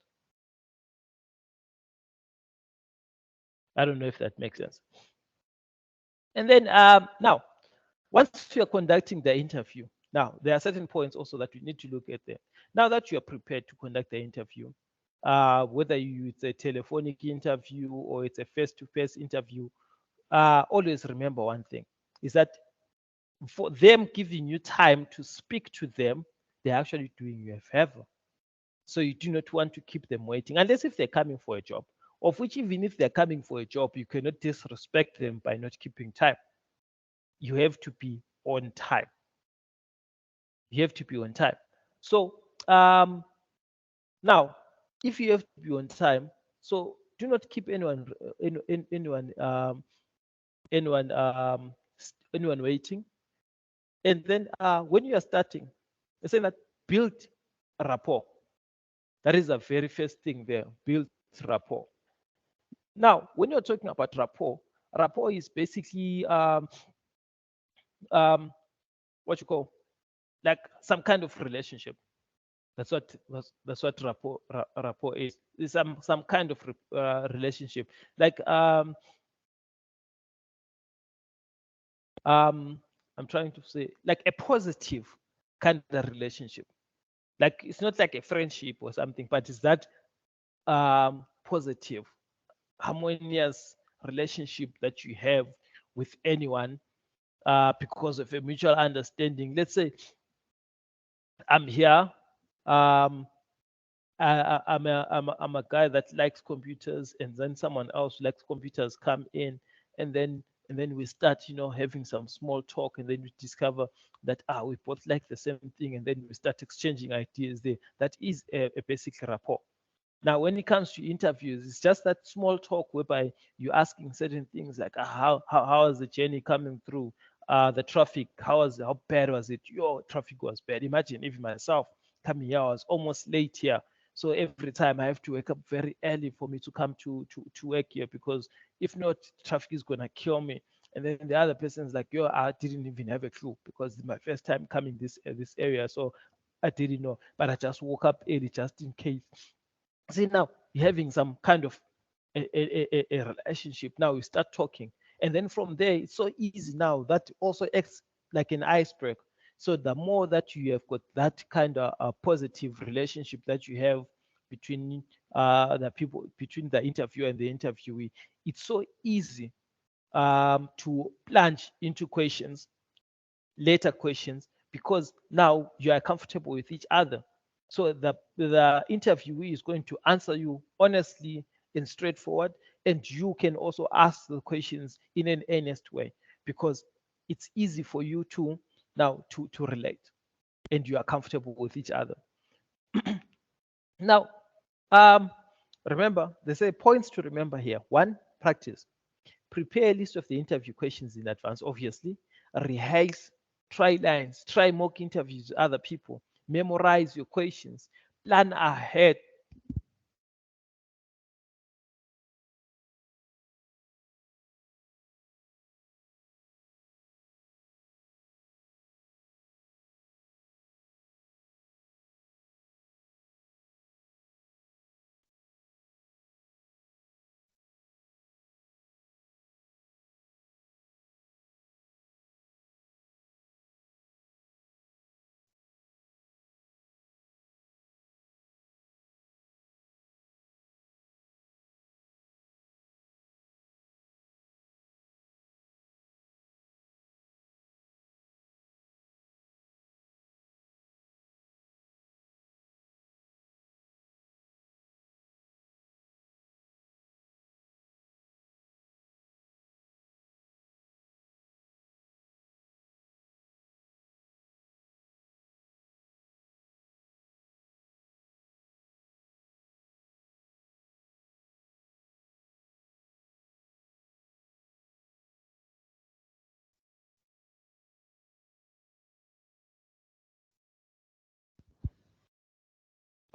I don't know if that makes sense. And then now, once you're conducting the interview, now there are certain points also that you need to look at there. Now that you are prepared to conduct the interview, whether it's a telephonic interview or it's a face-to-face interview, always remember one thing, is that for them giving you time to speak to them, they're actually doing you a favor. So you do not want to keep them waiting, unless if they're coming for a job, of which even if they're coming for a job, you cannot disrespect them by not keeping time. You have to be on time. You have to be on time. So now, if you have to be on time, so do not keep anyone anyone waiting. And then when you are starting, I say that build rapport. That is the very first thing there. Build rapport. Now, when you're talking about rapport, rapport is basically what you call like some kind of relationship. That's what rapport is. It's some kind of relationship. Like I'm trying to say like a positive kind of relationship. Like it's not like a friendship or something, but it's that positive, harmonious relationship that you have with anyone because of a mutual understanding. Let's say I'm here. I'm a guy that likes computers, and then someone else likes computers come in, and then we start, having some small talk, and then we discover that we both like the same thing, and then we start exchanging ideas there. That is a basic rapport. Now, when it comes to interviews, it's just that small talk whereby you're asking certain things like how is the journey coming through, the traffic, how bad was it? Your traffic was bad. Imagine even myself coming here, I was almost late here. So every time I have to wake up very early for me to come to work here, because if not, traffic is gonna kill me. And then the other person's like, yo, I didn't even have a clue because it's my first time coming this area, so I didn't know, but I just woke up early just in case. See, now you're having some kind of a relationship. Now you start talking, and then from there it's so easy now that also acts like an icebreaker. So the more that you have got that kind of positive relationship that you have between the people, between the interviewer and the interviewee, it's so easy to plunge into later questions, because now you are comfortable with each other. So the interviewee is going to answer you honestly and straightforward, and you can also ask the questions in an earnest way, because it's easy for you to now to relate, and you are comfortable with each other. Now, remember, they say points to remember here. One, practice. Prepare a list of the interview questions in advance, obviously. Rehearse, try lines, try mock interviews with other people. Memorize your questions. Plan ahead.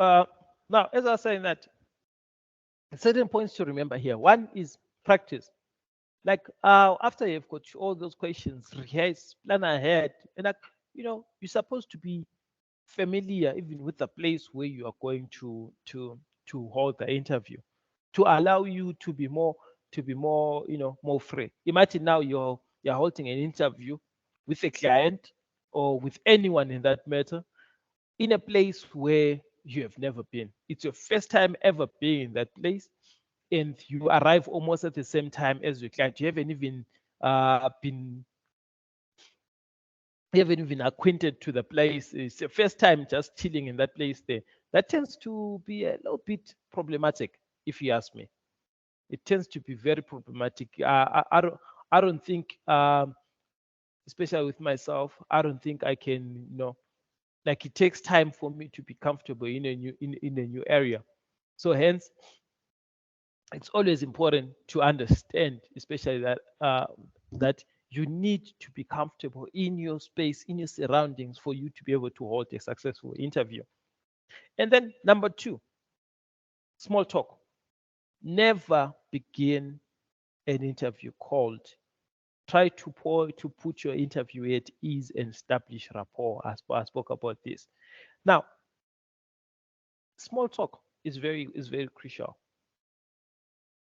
Now, as I was saying that, certain points to remember here. One is practice. Like after you've got all those questions, rehearse, plan ahead, and like you're supposed to be familiar even with the place where you are going to hold the interview, to allow you to be more more free. Imagine now you're holding an interview with a client or with anyone in that matter in a place where you have never been. It's your first time ever being in that place, and you arrive almost at the same time as your client. You haven't even acquainted to the place. It's your first time just chilling in that place there. That tends to be a little bit problematic, if you ask me. It tends to be very problematic. I don't think, especially with myself, I don't think I can, like it takes time for me to be comfortable in a new area. So hence, it's always important to understand, especially that you need to be comfortable in your space, in your surroundings, for you to be able to hold a successful interview. And then number two, small talk. Never begin an interview cold. Try to put your interview at ease and establish rapport. As I spoke about this. Now, small talk is very crucial.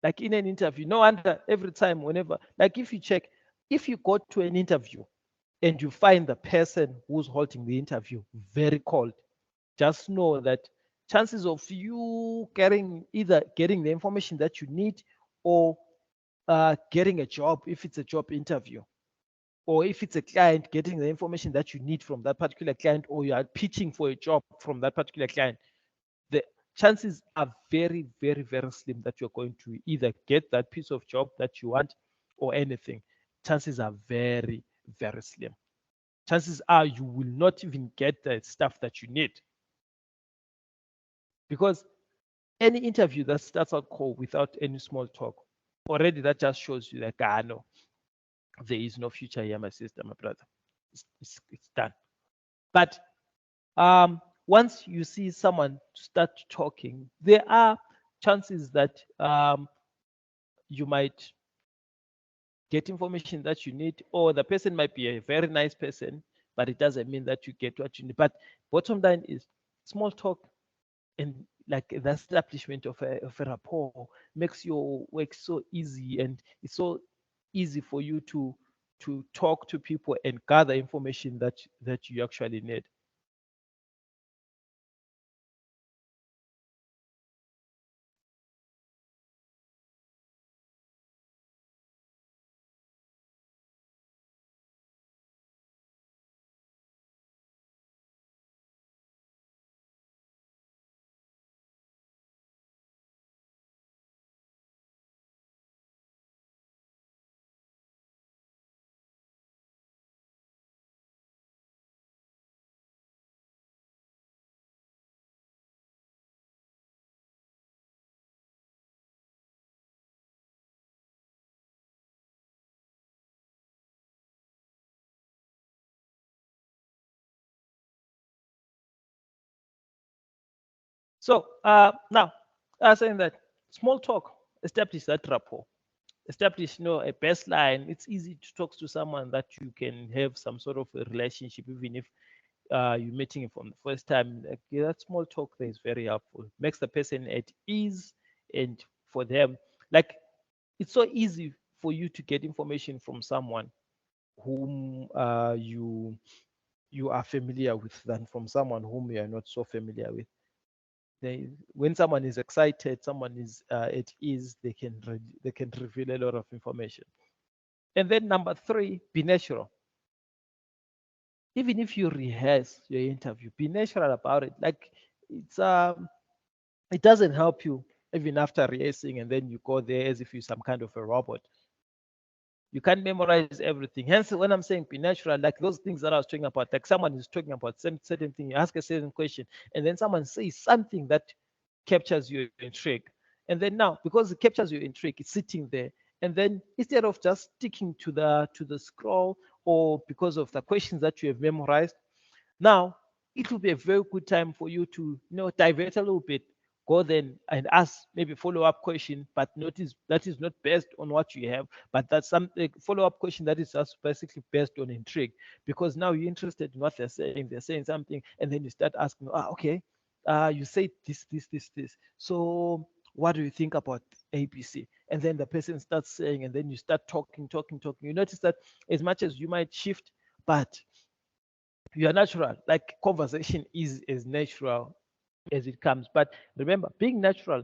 Like in an interview, no wonder every time, whenever, like if you go to an interview and you find the person who's holding the interview very cold, just know that chances of you either getting the information that you need, or getting a job if it's a job interview, or if it's a client, getting the information that you need from that particular client, or you are pitching for a job from that particular client, the chances are very, very, very slim that you're going to either get that piece of job that you want or anything. Chances are very, very slim. Chances are you will not even get the stuff that you need, because any interview that starts out cold without any small talk, already that just shows you like, no, there is no future here, my sister, my brother. It's done. But once you see someone start talking, there are chances that you might get information that you need, or the person might be a very nice person, but it doesn't mean that you get what you need. But bottom line is, small talk and like the establishment of a rapport makes your work so easy, and it's so easy for you to talk to people and gather information that you actually need. So now, saying that small talk, establish that rapport, establish a baseline. It's easy to talk to someone that you can have some sort of a relationship, even if you're meeting him from the first time. Like, yeah, that small talk there is very helpful. Makes the person at ease, and for them, like it's so easy for you to get information from someone whom you are familiar with than from someone whom you are not so familiar with. When someone is excited, someone is at ease, they can reveal a lot of information. And then number three, be natural. Even if you rehearse your interview, be natural about it. Like it doesn't help you even after rehearsing and then you go there as if you're some kind of a robot. You can't memorize everything. Hence, when I'm saying be natural, like those things that I was talking about, like someone is talking about certain thing, you ask a certain question, and then someone says something that captures your intrigue. And then now, because it captures your intrigue, it's sitting there. And then instead of just sticking to the scroll, or because of the questions that you have memorized, now it will be a very good time for you to divert a little bit, go then and ask maybe follow-up question, but notice that is not based on what you have, but that's some follow-up question that is just basically based on intrigue, because now you're interested in what they're saying something, and then you start asking, okay, you say this. So what do you think about ABC? And then the person starts saying, and then you start talking. You notice that as much as you might shift, but you are natural. Like conversation is as natural as it comes. But remember, being natural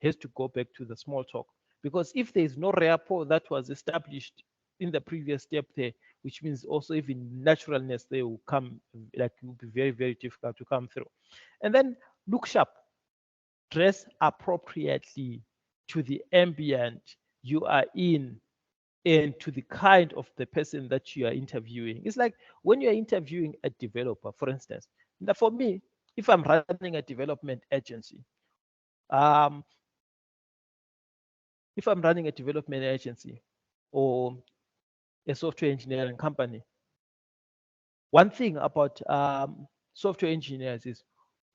has to go back to the small talk, because if there is no rapport that was established in the previous step there, which means also even naturalness there will come, like it will be very, very difficult to come through. And then look sharp, dress appropriately to the ambient you are in and to the kind of the person that you are interviewing. It's like when you're interviewing a developer, for instance. Now for me, if I'm running a development agency, if I'm running a development agency or a software engineering company, one thing about software engineers is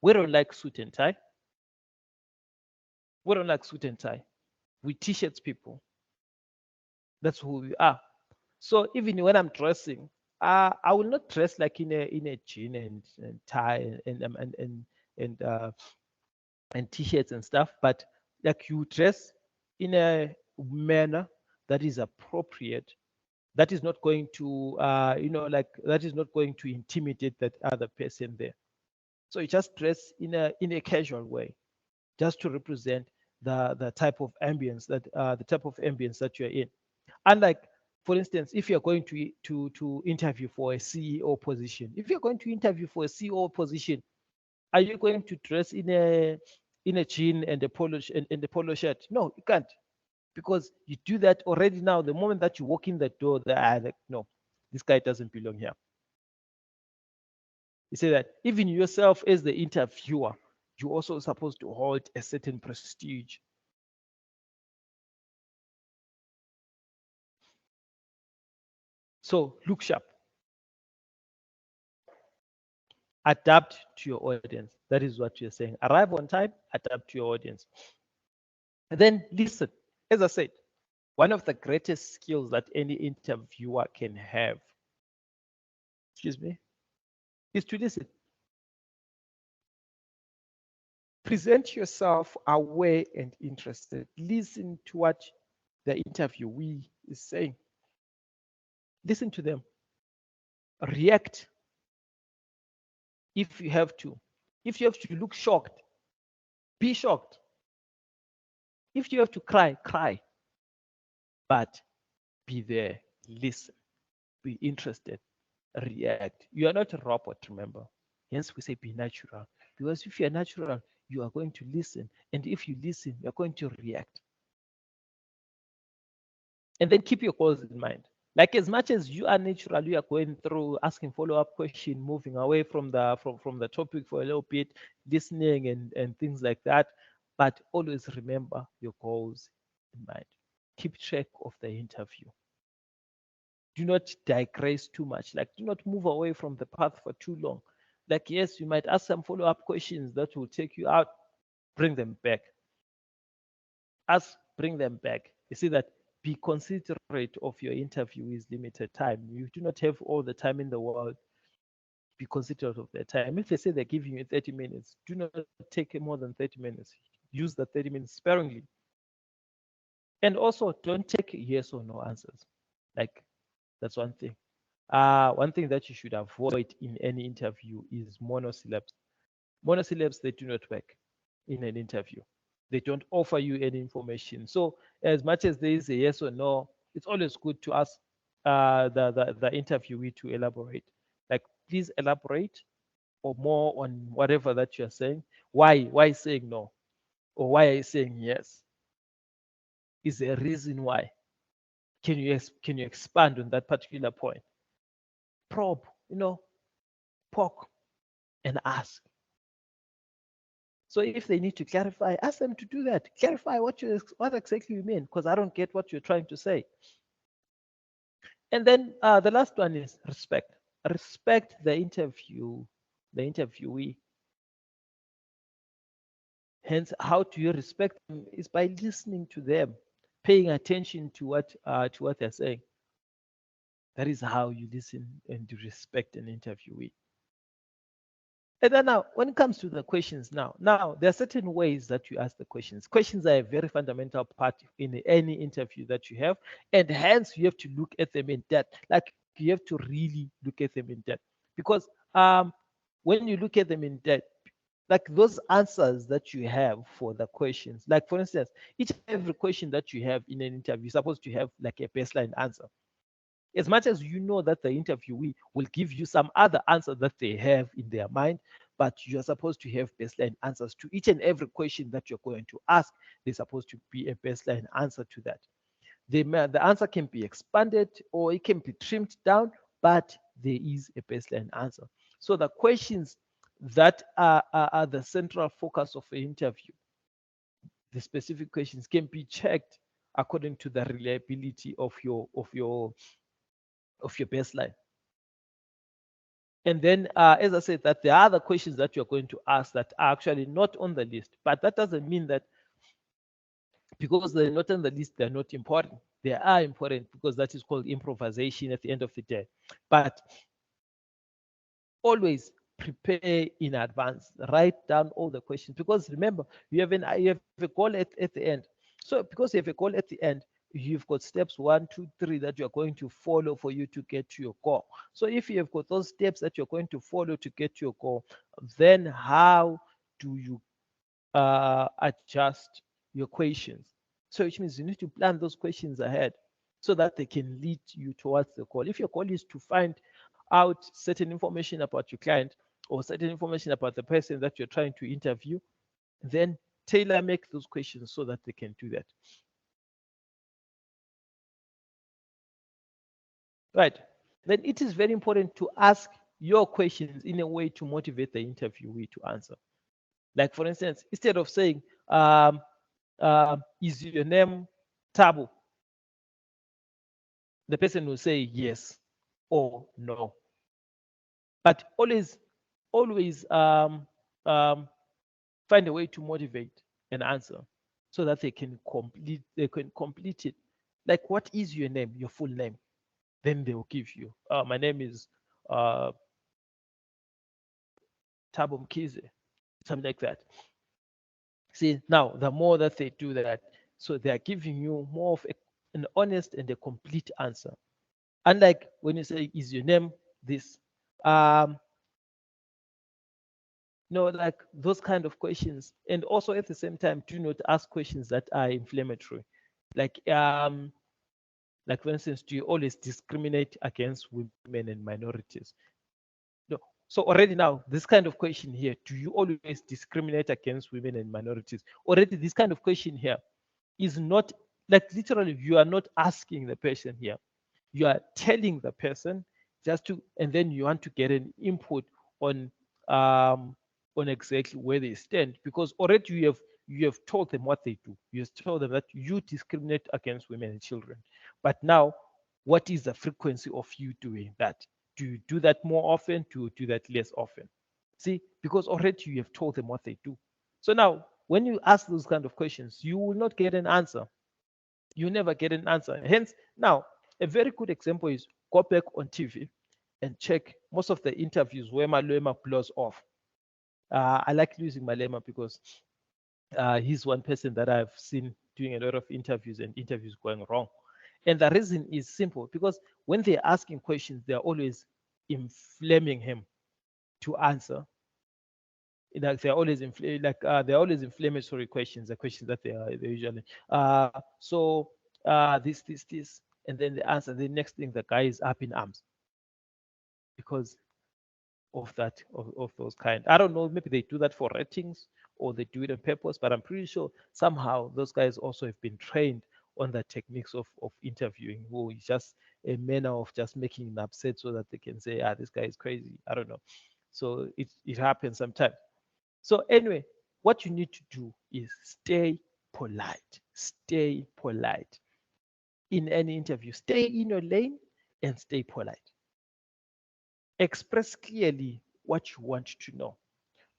we don't like suit and tie. We don't like suit and tie. We t-shirts people. That's who we are. So even when I'm dressing, I will not dress like in a jean and tie and t-shirts and stuff, but like you dress in a manner that is appropriate, that is not going to like that is not going to intimidate that other person there. So you just dress in a casual way, just to represent the type of ambience that you're in. Unlike, for instance, if you're going to interview for a CEO position, if you're going to interview for a CEO position, are you going to dress in a jean and a polo shirt? No, you can't, because you do that already now. The moment that you walk in the door, like, no, this guy doesn't belong here. You say that even yourself as the interviewer, you're also supposed to hold a certain prestige. So look sharp. Adapt to your audience. That is what you're saying. Arrive on time, adapt to your audience. And then listen. As I said, one of the greatest skills that any interviewer can have, excuse me, is to listen. Present yourself aware and interested. Listen to what the interviewee is saying. Listen to them. React if you have to. If you have to look shocked, be shocked. If you have to cry, cry. But be there, listen, be interested, react. You are not a robot, remember. Hence we say be natural. Because if you're natural, you are going to listen. And if you listen, you're going to react. And then keep your goals in mind. Like as much as you are natural, you are going through asking follow-up question, moving away from the topic for a little bit, listening and things like that. But always remember your goals in mind. Keep track of the interview. Do not digress too much. Like, do not move away from the path for too long. Like, yes, you might ask some follow-up questions that will take you out. Bring them back. Bring them back. You see that be considerate of your interviewee's limited time. You do not have all the time in the world. Be considerate of their time. If they say they're giving you 30 minutes, do not take more than 30 minutes. Use the 30 minutes sparingly. And also, don't take yes or no answers. Like, that's one thing. One thing that you should avoid in any interview is monosyllables. Monosyllables, they do not work in an interview. They don't offer you any information. So as much as there is a yes or no, it's always good to ask the interviewee to elaborate. Like, please elaborate or more on whatever that you're saying. Why saying no? Or why are you saying yes? Is there a reason why? Can you expand on that particular point? Probe, poke and ask. So if they need to clarify, ask them to do that. Clarify what exactly you mean, because I don't get what you're trying to say. And then the last one is respect. Respect the interviewee. Hence, how do you respect them is by listening to them, paying attention to what they're saying. That is how you listen and you respect an interviewee. And then now, when it comes to the questions now there are certain ways that you ask the questions. Questions are a very fundamental part in any interview that you have, and hence you have to look at them in depth. Like you have to really look at them in depth, because when you look at them in depth, like those answers that you have for the questions, like for instance, each and every question that you have in an interview, you're supposed to have like a baseline answer. As much as you know that the interviewee will give you some other answer that they have in their mind, but you're supposed to have baseline answers to each and every question that you're going to ask. There's supposed to be a baseline answer to that. The answer can be expanded or it can be trimmed down, but there is a baseline answer. So the questions that are the central focus of the interview, the specific questions can be checked according to the reliability of your baseline. And then, as I said, that there are other questions that you're going to ask that are actually not on the list, but that doesn't mean that because they're not on the list, they're not important. They are important because that is called improvisation at the end of the day. But always prepare in advance, write down all the questions, because remember, you have a goal at the end. So because you have a goal at the end, you've got steps 1, 2, 3 that you're going to follow for you to get to your goal. So if you have got those steps that you're going to follow to get to your goal, then how do you adjust your questions? So which means you need to plan those questions ahead so that they can lead you towards the goal. If your goal is to find out certain information about your client or certain information about the person that you're trying to interview, then tailor make those questions so that they can do that. Right. Then it is very important to ask your questions in a way to motivate the interviewee to answer. Like for instance, instead of saying, is your name Tabo? The person will say yes or no. But always find a way to motivate an answer so that they can complete it. Like, what is your name, your full name? Then they will give you, my name is Tabo Mkize, something like that. See, now the more that they do that, so they are giving you more of an honest and a complete answer. Unlike when you say, is your name this? Like those kind of questions. And also at the same time, do not ask questions that are inflammatory. Like for instance, do you always discriminate against women and minorities? No. So already now, this kind of question here, do you always discriminate against women and minorities? Already this kind of question here is not, like literally, you are not asking the person here. You are telling the person and then you want to get an input on exactly where they stand, because already you have told them what they do. You have told them that you discriminate against women and children. But now, what is the frequency of you doing that? Do you do that more often? Do you do that less often? See, because already you have told them what they do. So now, when you ask those kind of questions, you will not get an answer. You never get an answer. Hence, now, a very good example is go back on TV and check most of the interviews where Malema blows off. I like using Malema because he's one person that I've seen doing a lot of interviews and interviews going wrong. And the reason is simple, because when they're asking questions, they're always inflaming him to answer. Like they're always inflammatory questions, the questions that they usually. This, and then the answer. The next thing, the guy is up in arms because of that, of those kind. I don't know, maybe they do that for ratings or they do it on purpose, but I'm pretty sure somehow those guys also have been trained on the techniques of interviewing, who is just a manner of just making them upset so that they can say, this guy is crazy. I don't know. So it happens sometimes. So anyway, what you need to do is stay polite. Stay polite in any interview. Stay in your lane and stay polite. Express clearly what you want to know.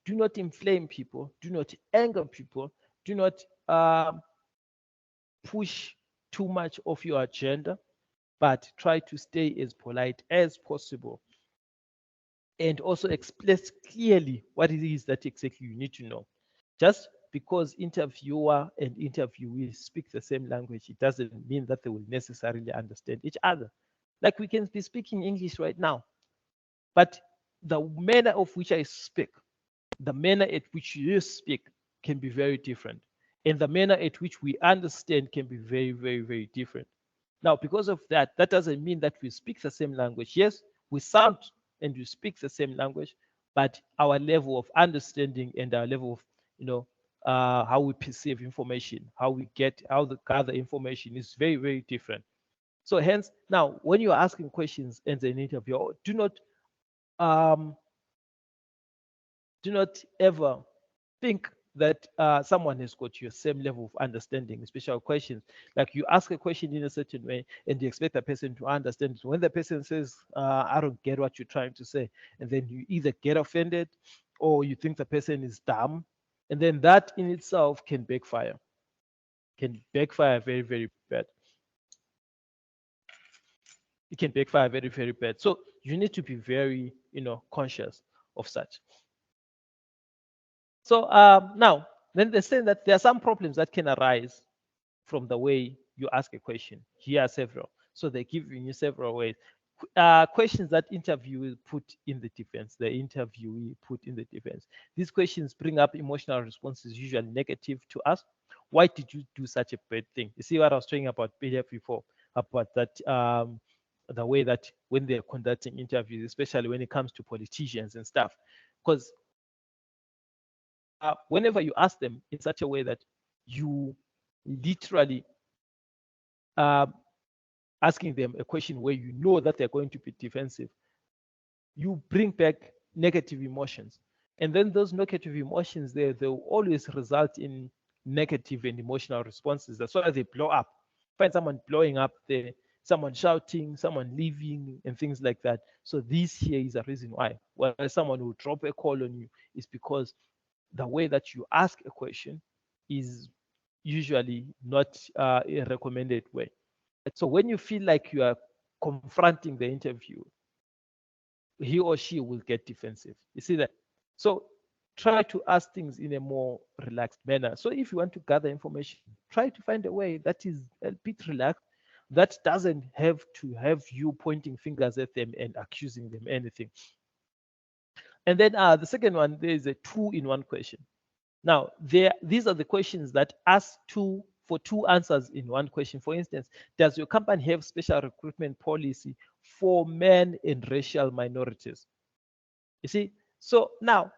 Do not inflame people. Do not anger people. Do not push too much of your agenda, but try to stay as polite as possible. And also express clearly what it is that exactly you need to know. Just because interviewer and interviewee speak the same language, it doesn't mean that they will necessarily understand each other. Like we can be speaking English right now, but the manner of which I speak, the manner at which you speak can be very different. And the manner at which we understand can be very, very, very different. Now, because of that, that doesn't mean that we speak the same language. Yes, we sound and we speak the same language, but our level of understanding and our level of, how we perceive information, how the gather information is very, very different. So hence, now when you're asking questions in the interview, um, do not ever think that someone has got your same level of understanding, especially questions. Like you ask a question in a certain way and you expect the person to understand. So when the person says, I don't get what you're trying to say, and then you either get offended or you think the person is dumb, and then that in itself can backfire, very, very bad. It can backfire very, very bad. So you need to be very, conscious of such. So now, then they're saying that there are some problems that can arise from the way you ask a question. Here are several. So they're giving you several ways. Questions that interviewee put in the defense, the interviewee put in the defense. These questions bring up emotional responses, usually negative to us. Why did you do such a bad thing? You see what I was talking about before, about that, the way that when they're conducting interviews, especially when it comes to politicians and stuff, because whenever you ask them in such a way that you literally asking them a question where you know that they're going to be defensive, you bring back negative emotions. And then those negative emotions, they'll always result in negative and emotional responses. That's why they blow up. Find someone blowing up there, someone shouting, someone leaving, and things like that. So this here is a reason why. Why someone will drop a call on you is because the way that you ask a question is usually not a recommended way. So when you feel like you are confronting the interview, he or she will get defensive. You see that? So try to ask things in a more relaxed manner. So if you want to gather information, try to find a way that is a bit relaxed, that doesn't have to have you pointing fingers at them and accusing them anything. And then the second one, there is a two-in-one question. Now, these are the questions that ask for two answers in one question. For instance, does your company have special recruitment policy for men and racial minorities? You see, so now,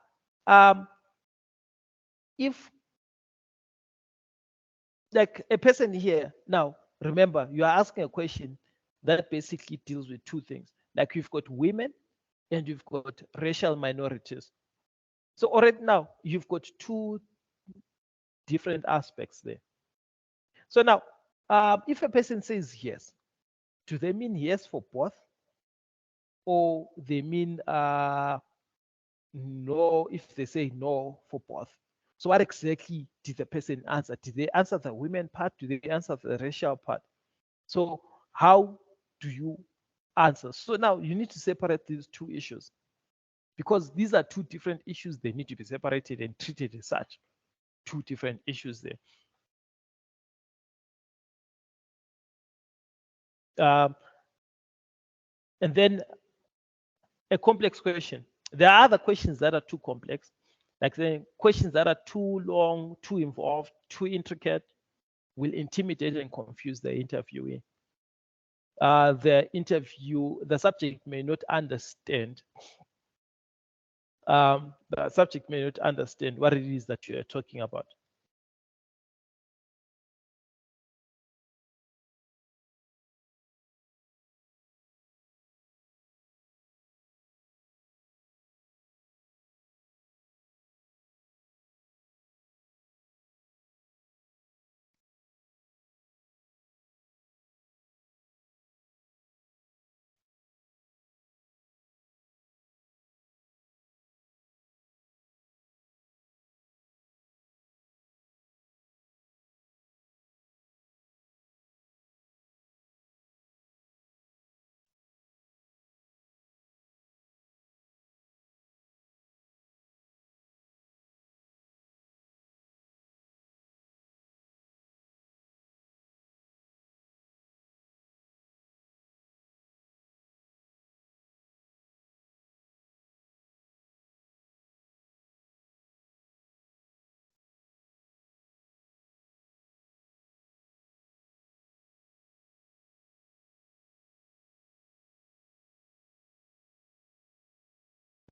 if like a person here, now remember, you are asking a question that basically deals with two things. Like you've got women and you've got racial minorities. So already now you've got two different aspects there. So now, if a person says yes, do they mean yes for both? Or they mean no if they say no for both? So what exactly did the person answer? Did they answer the women part? Do they answer the racial part? So how do you answer? So now you need to separate these two issues because these are two different issues. They need to be separated and treated as such. Two different issues there. And then a complex question. There are other questions that are too complex, like the questions that are too long, too involved, too intricate, will intimidate and confuse the interviewee. The subject may not understand. The subject may not understand what it is that you are talking about.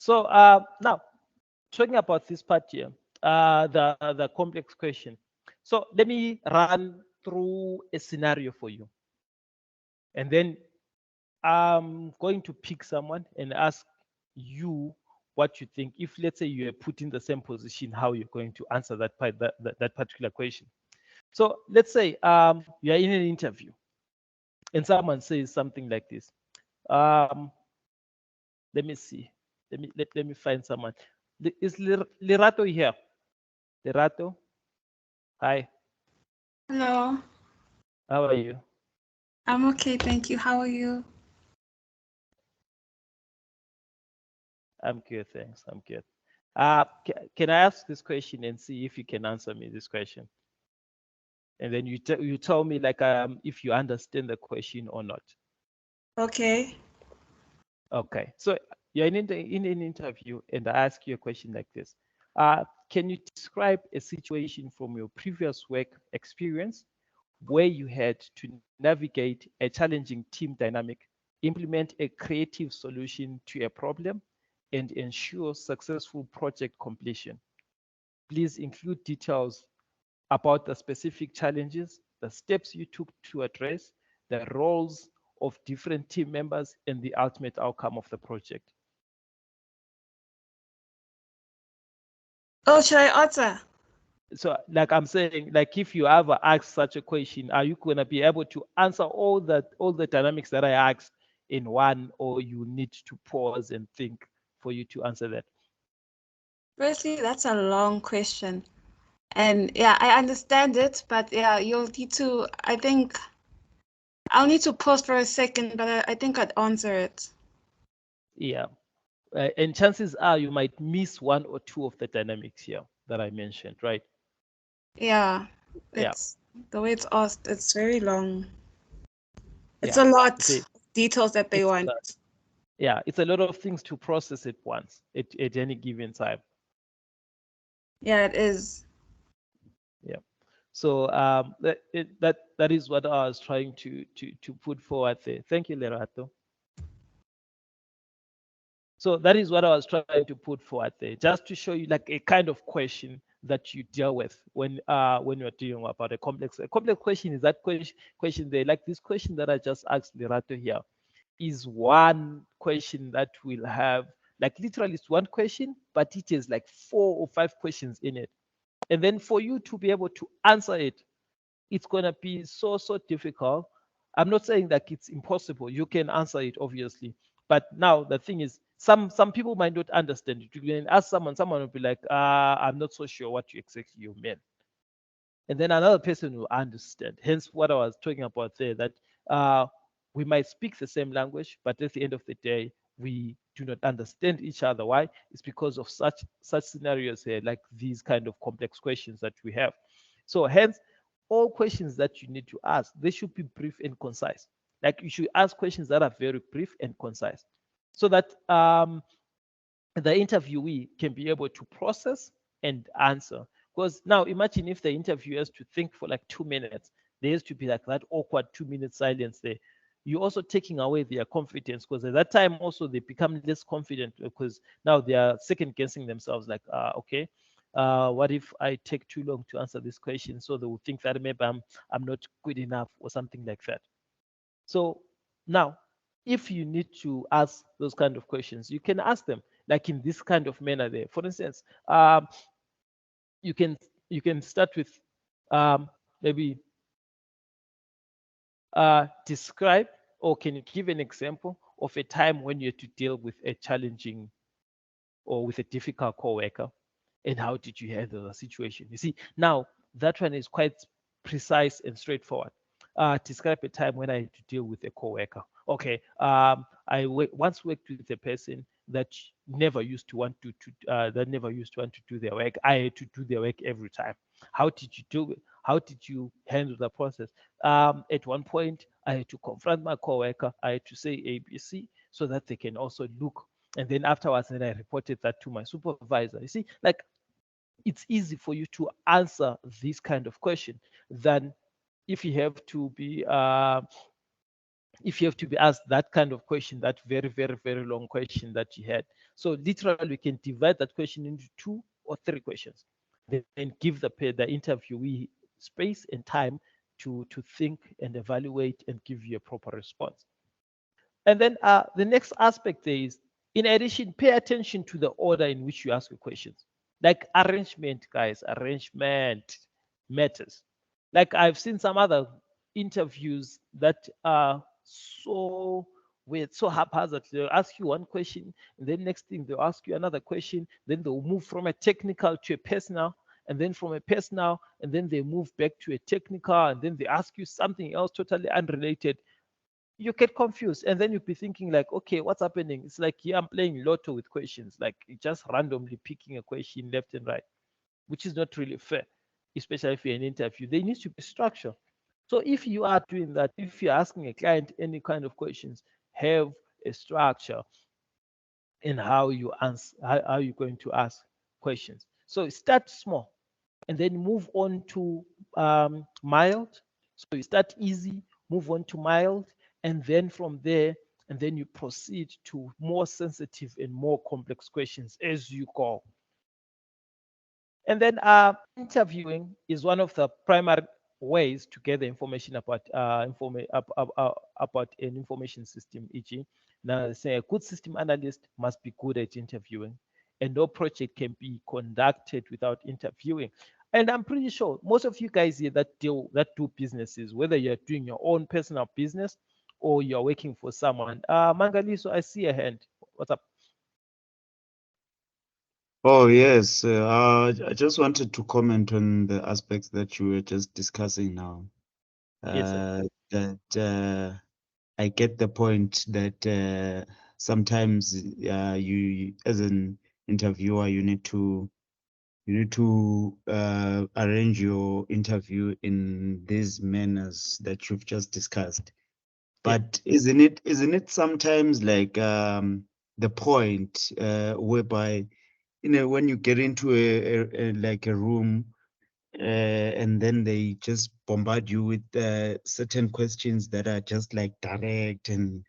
So now, talking about this part here, the complex question. So let me run through a scenario for you. And then I'm going to pick someone and ask you what you think. If, let's say, you are put in the same position, how you're going to answer that particular question. So let's say you are in an interview and someone says something like this. Let me see. Let me find someone. Is Lerato here? Lerato? Hi, Hello, how are you? I'm okay, thank you. How are you? I'm good, thanks. I'm good. Can I ask this question and see if you can answer me this question? And then you tell me like if you understand the question or not. Okay. Okay. So you're in an interview and I ask you a question like this. Can you describe a situation from your previous work experience where you had to navigate a challenging team dynamic, implement a creative solution to a problem, and ensure successful project completion? Please include details about the specific challenges, the steps you took to address, the roles of different team members, and the ultimate outcome of the project. Oh, should I answer? So like I'm saying, like if you ever ask such a question, are you going to be able to answer all the dynamics that I asked in one, or you need to pause and think for you to answer that? Firstly, that's a long question. And yeah, I understand it, but yeah, you'll need to, I think, I'll need to pause for a second, but I think I'd answer it. Yeah. And chances are you might miss one or two of the dynamics here that I mentioned, right? Yeah, Yeah. it's the way it's asked, it's very long. It's Yeah. a lot See, details that they it's want. yeah, it's a lot of things to process at once at any given time. Yeah, it is. Yeah. So that is what I was trying to put forward there. Thank you, Lerato. So that is what I was trying to put forward there, just to show you like a kind of question that you deal with when you're dealing about a complex question. Is that question there, like this question that I just asked Lerato here, is one question that will have like literally it's one question, but it is like 4 or 5 questions in it. And then for you to be able to answer it, it's going to be so difficult. I'm not saying that it's impossible. You can answer it, obviously. But now the thing is, some people might not understand it. You can ask someone will be like, I'm not so sure what you exactly you meant. And then another person will understand. Hence what I was talking about there, that we might speak the same language, but at the end of the day, we do not understand each other. Why? It's because of such scenarios here, like these kind of complex questions that we have. So hence, all questions that you need to ask, they should be brief and concise. Like you should ask questions that are very brief and concise, so that the interviewee can be able to process and answer. Because now imagine if the interviewer has to think for like 2 minutes, there has to be like that awkward 2 minute silence there. You're also taking away their confidence, because at that time also they become less confident, because now they are second guessing themselves, like, okay, what if I take too long to answer this question? So they will think that maybe I'm not good enough or something like that. So now, if you need to ask those kind of questions, you can ask them like in this kind of manner there. For instance, you can start with maybe describe, or can you give an example of a time when you had to deal with a challenging or with a difficult coworker, and how did you handle the situation? You see, now that one is quite precise and straightforward. Describe a time when I had to deal with a coworker. Okay, I once worked with a person that never used to want to do their work. I had to do their work every time. How did you do it? How did you handle the process? At one point, I had to confront my coworker. I had to say ABC so that they can also look. And then afterwards, then I reported that to my supervisor. You see, like it's easy for you to answer this kind of question than if you have to be if you have to be asked that kind of question, that very, very, very long question that you had. So literally, we can divide that question into 2 or 3 questions, then give the interviewee space and time to think and evaluate and give you a proper response. And then the next aspect there is, in addition, pay attention to the order in which you ask your questions. Like arrangement, guys, arrangement matters. Like I've seen some other interviews that are so weird, so haphazard. They'll ask you one question, and then next thing they'll ask you another question. Then they'll move from a technical to a personal, and then from a personal, and then they move back to a technical, and then they ask you something else totally unrelated. You get confused, and then you'll be thinking like, okay, what's happening? It's like, yeah, I'm playing lotto with questions, like just randomly picking a question left and right, which is not really fair, especially if you're in an interview. There needs to be structure. So if you are doing that, if you're asking a client any kind of questions, have a structure in how you answer, how you're going to ask questions. So start small and then move on to mild. So you start easy, move on to mild, and then from there, and then you proceed to more sensitive and more complex questions as you go. And then interviewing is one of the primary ways to gather information about about an information system, e.g. Now, they say a good system analyst must be good at interviewing, and no project can be conducted without interviewing. And I'm pretty sure most of you guys here that do businesses, whether you're doing your own personal business or you're working for someone. Mangaliso, I see a hand. What's up? Oh, yes. I just wanted to comment on the aspects that you were just discussing now. Yes, sir. That I get the point that sometimes you, as an interviewer, you need to arrange your interview in these manners that you've just discussed. But isn't it sometimes like the point whereby, you know, when you get into a like a room and then they just bombard you with certain questions that are just like direct and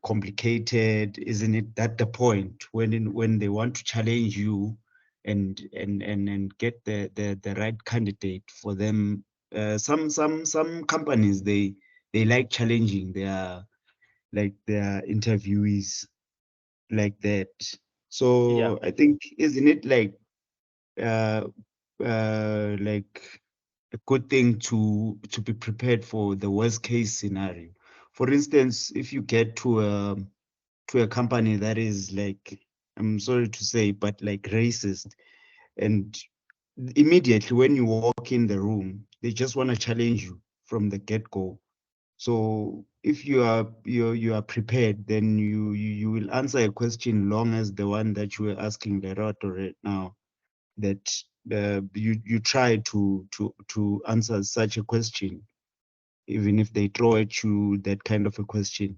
complicated? Isn't it that the point when they want to challenge you and get the right candidate for them? Some companies, they like challenging their interviewees like that. So I think, isn't it like a good thing to be prepared for the worst case scenario? For instance, if you get to a company that is like, I'm sorry to say, but like racist, and immediately when you walk in the room, they just want to challenge you from the get-go. So if you are prepared, then you will answer a question long as the one that you were asking Lerato right now, that you try to answer such a question, even if they throw at you that kind of a question.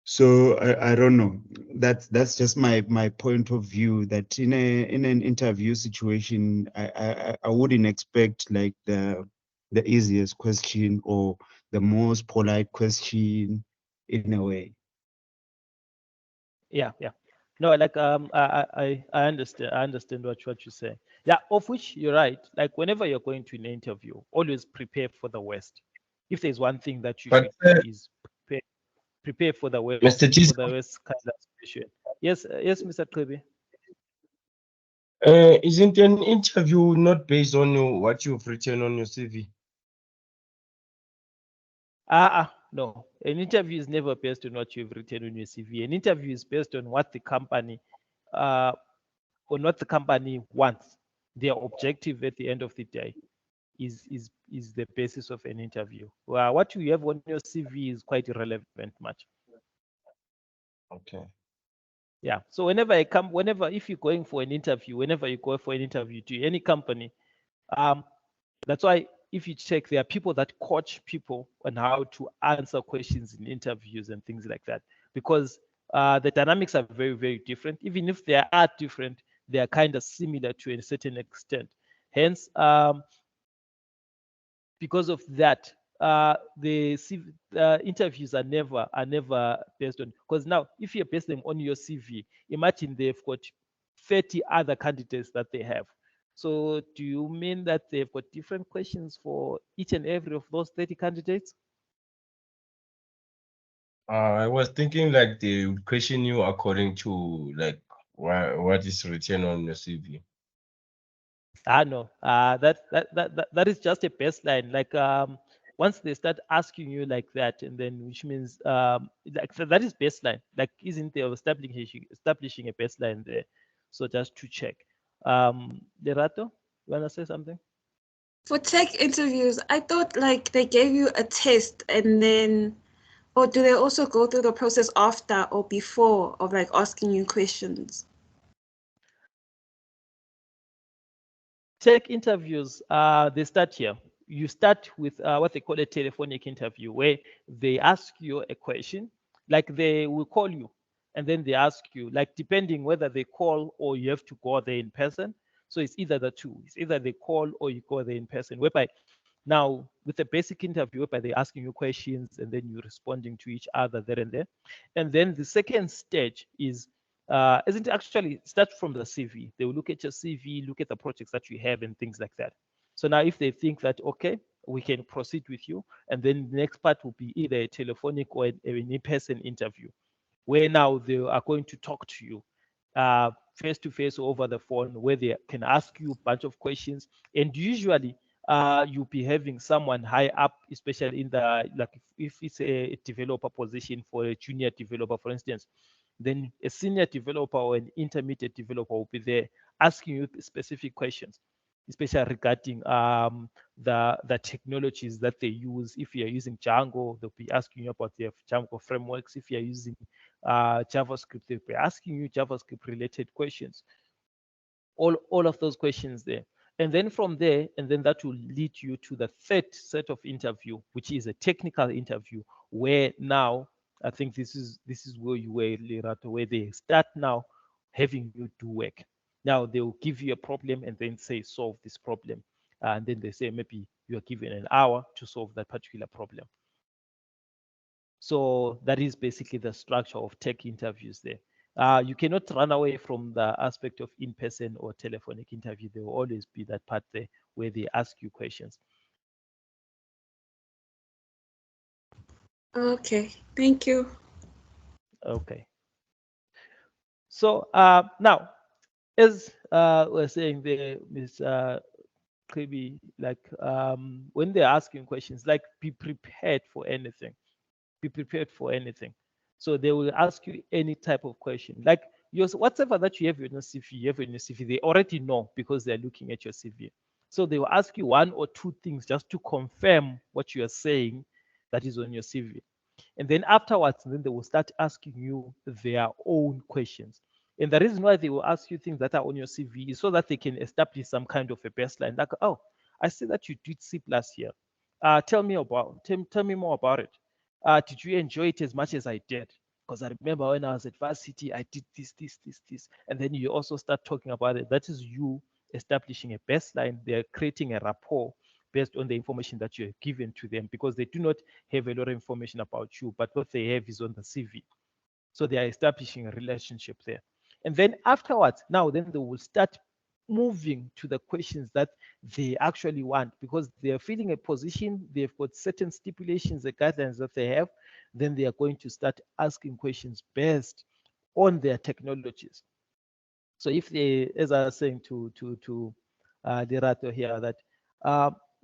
So I don't know. That's just my point of view, that in an interview situation, I wouldn't expect like the easiest question or the most polite question in a way. Yeah. No, like I understand what you say. Yeah, of which you're right. Like whenever you're going to an interview, always prepare for the worst. If there's one thing that you But should do is prepare for the worst, Mr. for Gisco, the worst kind of situation. Yes, yes, Mr. Kirby. isn't an interview not based on what you've written on your CV? No. An interview is never based on what you've written on your CV. An interview is based on what the company wants. Their objective at the end of the day is the basis of an interview. Well, what you have on your CV is quite irrelevant much. Okay. Yeah. So whenever if you're going for an interview, whenever you go for an interview to any company, that's why if you check, there are people that coach people on how to answer questions in interviews and things like that, because the dynamics are very, very different. Even if they are different, they are kind of similar to a certain extent. Hence, because of that, the CV, interviews are never based on, because now if you're based on your CV, imagine they've got 30 other candidates that they have. So do you mean that they've got different questions for each and every of those 30 candidates? I was thinking like they would question you according to like what is written on your CV. No, that is just a baseline. Like once they start asking you like that, and then which means like so that is baseline. Like isn't there establishing a baseline there? So just to check. Lerato, you wanna say something? For tech interviews, I thought like they gave you a test and then, or do they also go through the process after or before of like asking you questions? Tech interviews, they start here. You start with what they call a telephonic interview, where they ask you a question, like they will call you, and then they ask you, like depending whether they call or you have to go there in person. So it's either the two. It's either they call or you go there in person. Whereby now with the basic interview, whereby they're asking you questions and then you're responding to each other there and there. And then the second stage is isn't actually start from the CV. They will look at your CV, look at the projects that you have and things like that. So now if they think that, okay, we can proceed with you, and then the next part will be either a telephonic or an in-person interview, where now they are going to talk to you face to face over the phone, where they can ask you a bunch of questions. And usually you'll be having someone high up, especially in the, like if it's a developer position for a junior developer, for instance, then a senior developer or an intermediate developer will be there asking you specific questions, especially regarding the technologies that they use. If you're using Django, they'll be asking you about their Django frameworks. If you're using JavaScript, they'll be asking you JavaScript related questions. All of those questions there. And then from there, and then that will lead you to the third set of interview, which is a technical interview, where now I think this is where you were, Lerato, where they start now having you do work. Now they will give you a problem and then say solve this problem, and then they say maybe you are given an hour to solve that particular problem. So that is basically the structure of tech interviews there. You cannot run away from the aspect of in-person or telephonic interview. There will always be that part there where they ask you questions. Okay, thank you. Okay. So now, as we're saying there, Ms. Kribi, like when they're asking questions, like be prepared for anything. Be prepared for anything. So they will ask you any type of question, like yours, whatever that you have in your CV, they already know because they're looking at your CV. So they will ask you one or two things just to confirm what you are saying that is on your CV. And then afterwards, then they will start asking you their own questions. And the reason why they will ask you things that are on your CV is so that they can establish some kind of a baseline. Like, oh, I see that you did C+ here. Tell me more about it. Did you enjoy it as much as I did? Because I remember when I was at varsity, I did this. And then you also start talking about it. That is you establishing a baseline. They're creating a rapport based on the information that you have given to them, because they do not have a lot of information about you, but what they have is on the CV. So they are establishing a relationship there. And then afterwards, now then they will start moving to the questions that they actually want, because they are filling a position, they've got certain stipulations, the guidelines that they have, then they are going to start asking questions based on their technologies. So if they, as I was saying to Lerato here, that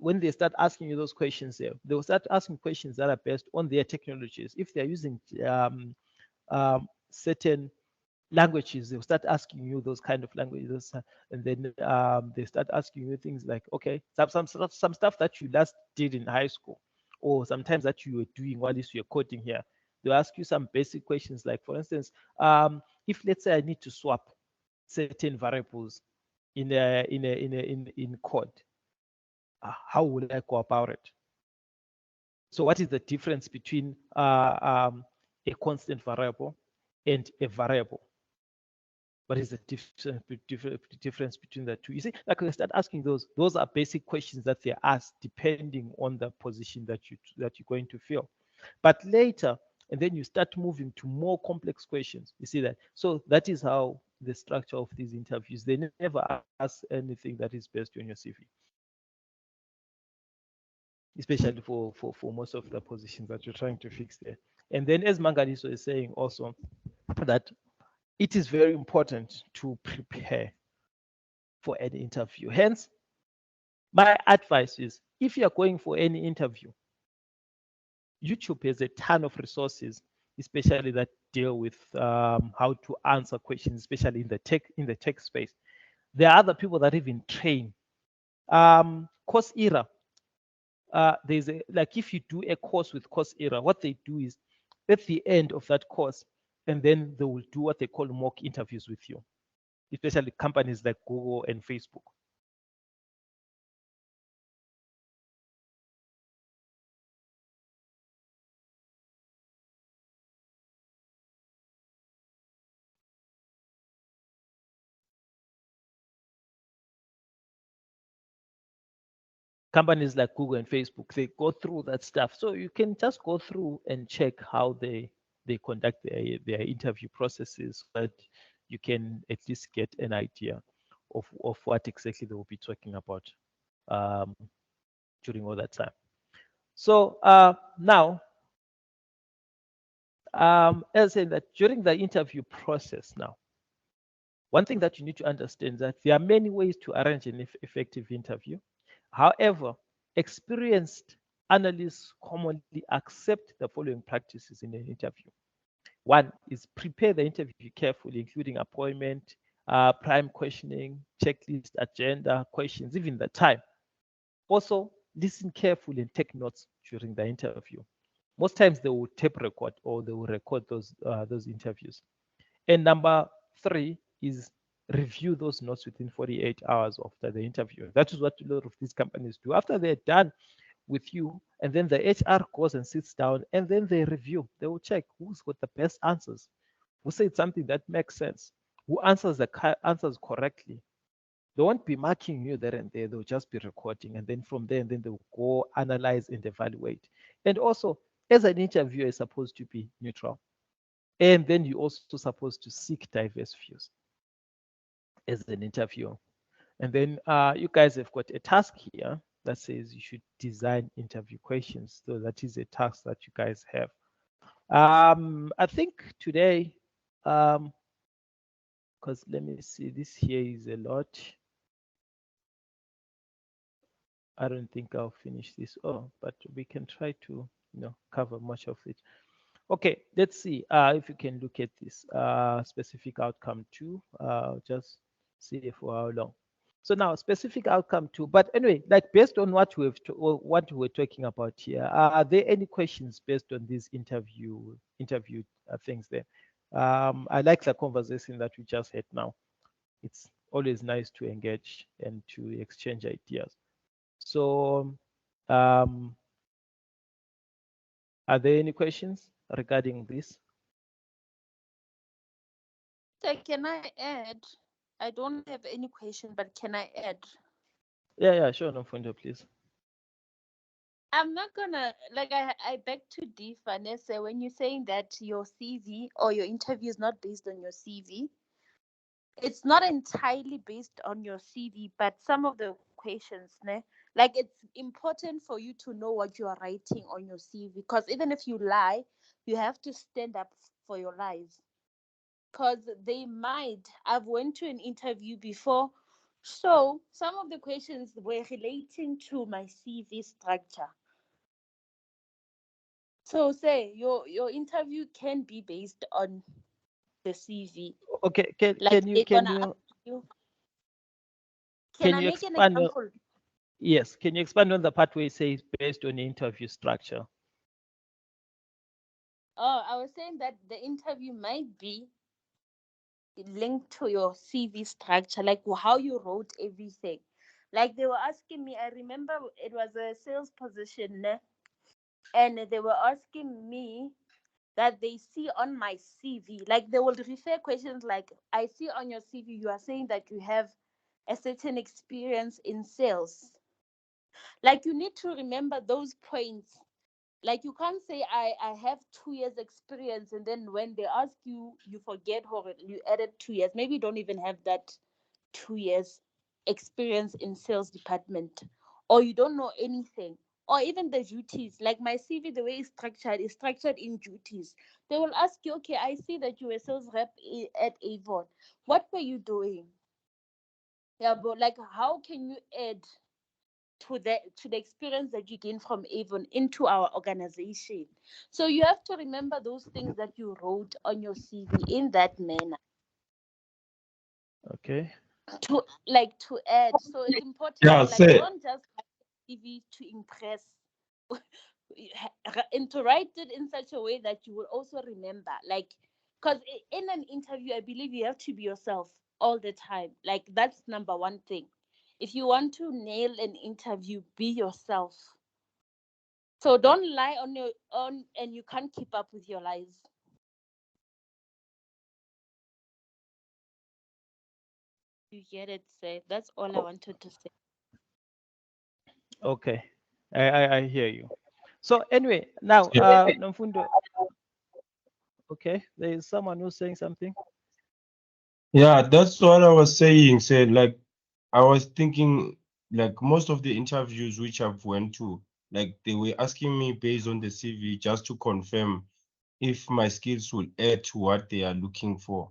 when they start asking you those questions there, they will start asking questions that are based on their technologies. If they're using certain languages, they'll start asking you those kind of languages, and then they start asking you things like, okay, some stuff that you last did in high school, or sometimes that you were doing while you're coding here. They'll ask you some basic questions, like, for instance, if let's say I need to swap certain variables in code, how will I go about it? So what is the difference between a constant variable and a variable? What is the difference between the two? You see, like we start asking those are basic questions that they ask depending on the position that you're going to fill. But later, and then you start moving to more complex questions. You see that? So that is how the structure of these interviews. They never ask anything that is based on your CV, especially for most of the positions that you're trying to fix there. And then, as Mangaliso is saying also, that it is very important to prepare for any interview. Hence, my advice is if you're going for any interview, YouTube has a ton of resources, especially that deal with how to answer questions, especially in the tech space. There are other people that even train. Coursera, there's like if you do a course with Coursera, what they do is at the end of that course, and then they will do what they call mock interviews with you, especially companies like Google and Facebook. Companies like Google and Facebook, they go through that stuff. So you can just go through and check how they conduct their interview processes, but you can at least get an idea of what exactly they will be talking about during all that time. So now, as I said, that during the interview process now, one thing that you need to understand is that there are many ways to arrange an effective interview. However, experienced analysts commonly accept the following practices in an interview. One is prepare the interview carefully, including appointment, prime questioning, checklist, agenda, questions, even the time. Also, listen carefully and take notes during the interview. Most times they will tape record or they will record those interviews. And number 3 is review those notes within 48 hours after the interview. That is what a lot of these companies do. After they're done with you, and then the HR goes and sits down, and then they review. They will check who's got the best answers, who said something that makes sense, who answers the answers correctly. They won't be marking you there and there. They'll just be recording, and then from there, and then they'll go analyze and evaluate. And also, as an interviewer, is supposed to be neutral. And then you're also supposed to seek diverse views as an interviewer. And then you guys have got a task here that says you should design interview questions. So that is a task that you guys have. I think today, because let me see, this here is a lot. I don't think I'll finish this. Oh, but we can try to, cover much of it. Okay, let's see if you can look at this specific outcome 2. Just see for how long. So now specific outcome 2. But anyway, like based on what we're talking about here, are there any questions based on these interview things there? I like the conversation that we just had now. It's always nice to engage and to exchange ideas. So are there any questions regarding this? So can I add? I don't have any question, but can I add? Yeah, sure, Nomfundo, please. I'm not gonna I beg to differ, Vanessa, when you're saying that your CV or your interview is not based on your CV. It's not entirely based on your CV, but some of the questions, like it's important for you to know what you are writing on your CV, because even if you lie, you have to stand up for your lies. Because I've went to an interview before, so some of the questions were relating to my CV structure. So say your interview can be based on the CV. Okay, can you expand on, yes, can you expand on the part where it says based on interview structure? Oh, I was saying that the interview might be linked to your CV structure, like how you wrote everything. Like they were asking me, I remember it was a sales position, and they were asking me that they see on my CV. Like they will refer questions like, I see on your CV you are saying that you have a certain experience in sales. Like you need to remember those points. Like you can't say I have 2 years experience and then when they ask you, you forget or you added 2 years. Maybe you don't even have that 2 years experience in sales department, or you don't know anything, or even the duties. Like my CV, the way it's structured is structured in duties. They will ask you, okay, I see that you were sales rep at Avon. What were you doing? Yeah, but like how can you add to the experience that you gain from Avon into our organization? So you have to remember those things that you wrote on your CV in that manner Okay. to add. So it's important. Yeah, Like say don't just write a CV to impress. And to write it in such a way that you will also remember. Like, because in an interview, I believe you have to be yourself all the time. Like that's number one thing. If you want to nail an interview, be yourself. So don't lie on your own and you can't keep up with your lies. You get it, say. That's all I wanted to say. Okay. I hear you. So anyway, now Nomfundo. Okay, there is someone who's saying something. yeah, that's what I was saying. Said like I was thinking like most of the interviews which I've went to, like they were asking me based on the CV just to confirm if my skills will add to what they are looking for.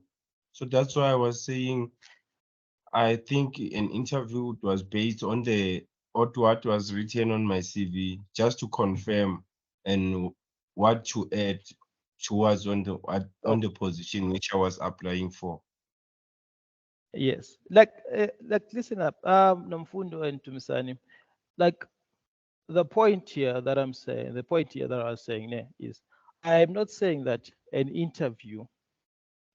So that's why I was saying I think an interview was based on the or what was written on my CV just to confirm and what to add towards on the position which I was applying for. Yes, like listen up, Nomfundo and Tumisani. Like the point here that I'm saying, the point here that I was saying there is, I am not saying that an interview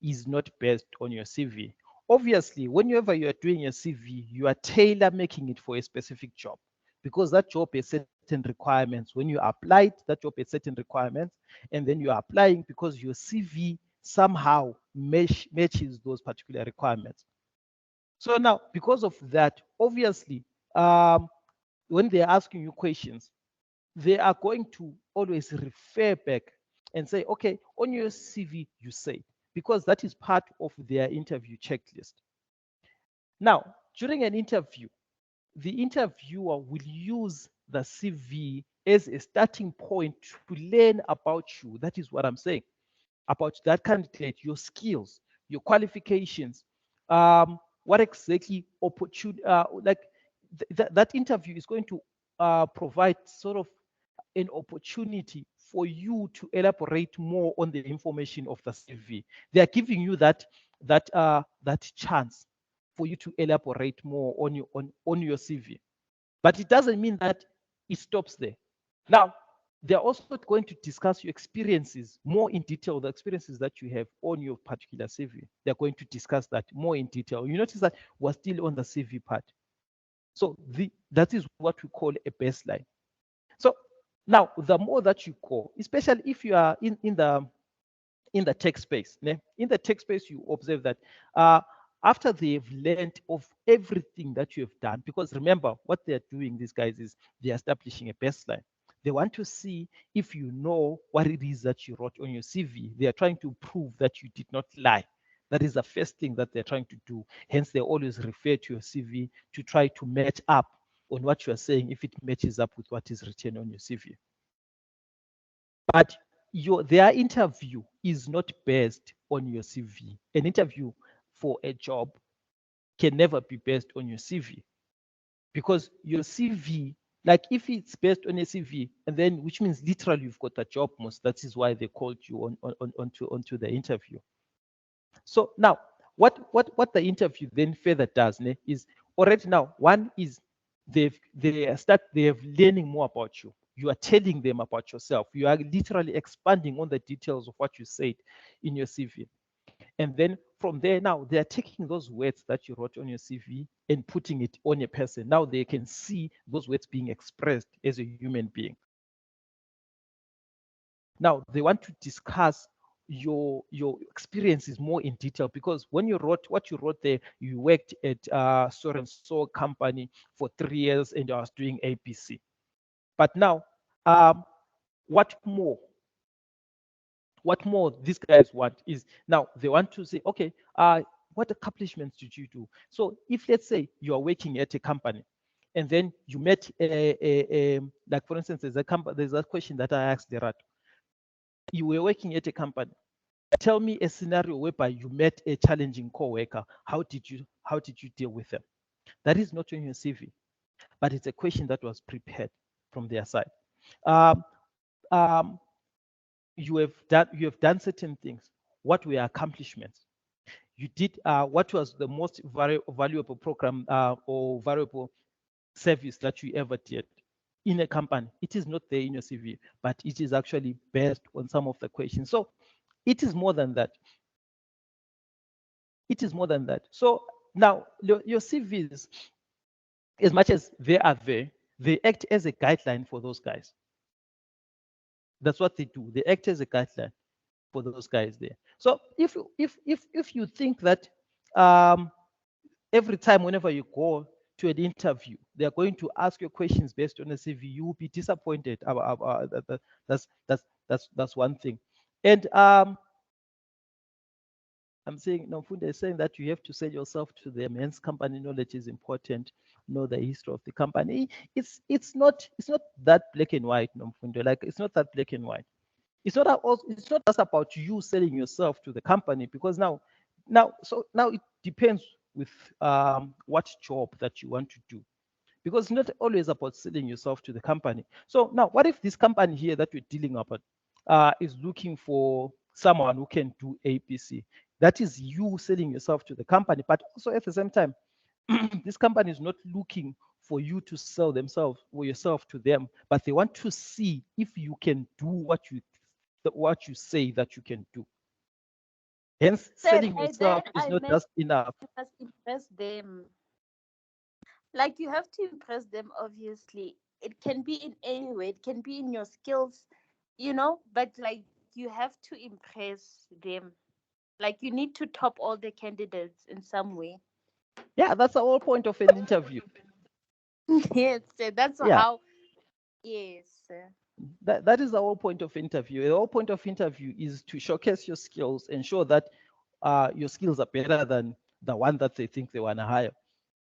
is not based on your CV. Obviously, whenever you are doing a CV, you are tailor making it for a specific job because that job has certain requirements. When you applied, that job has certain requirements, and then you are applying because your CV somehow matches those particular requirements. So now, because of that, obviously, when they're asking you questions, they are going to always refer back and say, okay, on your CV, you say, because that is part of their interview checklist. Now, during an interview, the interviewer will use the CV as a starting point to learn about you. That is what I'm saying about that candidate, your skills, your qualifications, what exactly opportunity, like that interview is going to provide sort of an opportunity for you to elaborate more on the information of the CV. They are giving you that chance for you to elaborate more on your CV. But it doesn't mean that it stops there. Now, they're also going to discuss your experiences more in detail, the experiences that you have on your particular CV. They're going to discuss that more in detail. You notice that we're still on the CV part. So that is what we call a baseline. So now, the more that you call, especially if you are in the tech space, in the tech space, you observe that after they've learned of everything that you have done, because remember what they're doing, these guys, is they're establishing a baseline. They want to see if you know what it is that you wrote on your CV. They are trying to prove that you did not lie. That is the first thing that they're trying to do. Hence, they always refer to your CV to try to match up on what you are saying, if it matches up with what is written on your CV. But their interview is not based on your CV. An interview for a job can never be based on your CV, because your CV, like if it's based on a CV, and then which means literally you've got a job most. That is why they called you onto the interview. So now, what the interview then further does is already now one is they have learning more about you. You are telling them about yourself. You are literally expanding on the details of what you said in your CV. And then from there, now they are taking those words that you wrote on your CV and putting it on a person. Now they can see those words being expressed as a human being. Now they want to discuss your experiences more in detail, because when you wrote what you wrote there, you worked at so and so company for 3 years and I was doing ABC. But now, what more these guys want is, now they want to say, okay, what accomplishments did you do? So if, let's say, you are working at a company and then you met like, for instance, there's a question that I asked Derat. You were working at a company. Tell me a scenario whereby you met a challenging coworker. How did you deal with them? That is not on your CV, but it's a question that was prepared from their side. You have done certain things. What were accomplishments? You did what was the most valuable program or valuable service that you ever did in a company? It is not there in your CV, but it is actually based on some of the questions. So it is more than that. It is more than that. So now your CVs, as much as they are there, they act as a guideline for those guys. That's what they do. They act as a guideline for those guys there. So if you think that every time whenever you go to an interview, they are going to ask you questions based on a CV, you will be disappointed. That's one thing. And I'm saying, Nomfundo is saying that you have to sell yourself to them. Hence, company knowledge is important. Know the history of the company. It's not that black and white, Nomfundo. Like, it's not that black and white. It's not just about you selling yourself to the company, because now it depends with what job that you want to do, because it's not always about selling yourself to the company. So now, what if this company here that we're dealing about is looking for someone who can do APC? That is you selling yourself to the company, but also at the same time, this company is not looking for you to sell themselves or yourself to them, but they want to see if you can do what you say that you can do. Hence, selling yourself is not just enough. You must impress them. Like, you have to impress them, obviously. It can be in any way. It can be in your skills, but like, you have to impress them. Like, you need to top all the candidates in some way. Yeah, that's the whole point of an interview. Yes, that's Yeah. how. Yes. That is the whole point of interview. The whole point of interview is to showcase your skills and show that your skills are better than the one that they think they want to hire.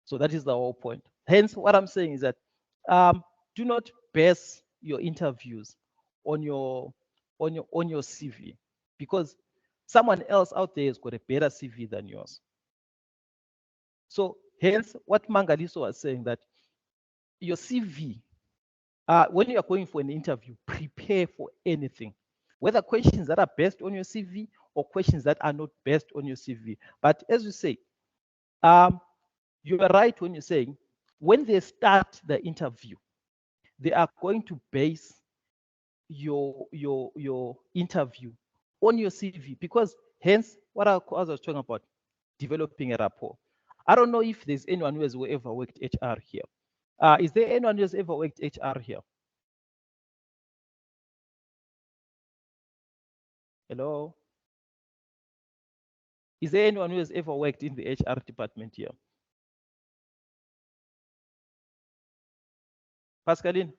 So that is the whole point. Hence, what I'm saying is that do not base your interviews on your CV, because someone else out there has got a better CV than yours. So hence, what Mangaliso was saying, that your CV, when you are going for an interview, prepare for anything, whether questions that are based on your CV or questions that are not based on your CV. But as you say, you are right when you're saying, when they start the interview, they are going to base your interview on your CV, because hence what I was talking about, developing a rapport. I don't know if there's anyone who has ever worked HR here. Is there anyone who has ever worked HR here? Hello? Is there anyone who has ever worked in the HR department here? Pascaline?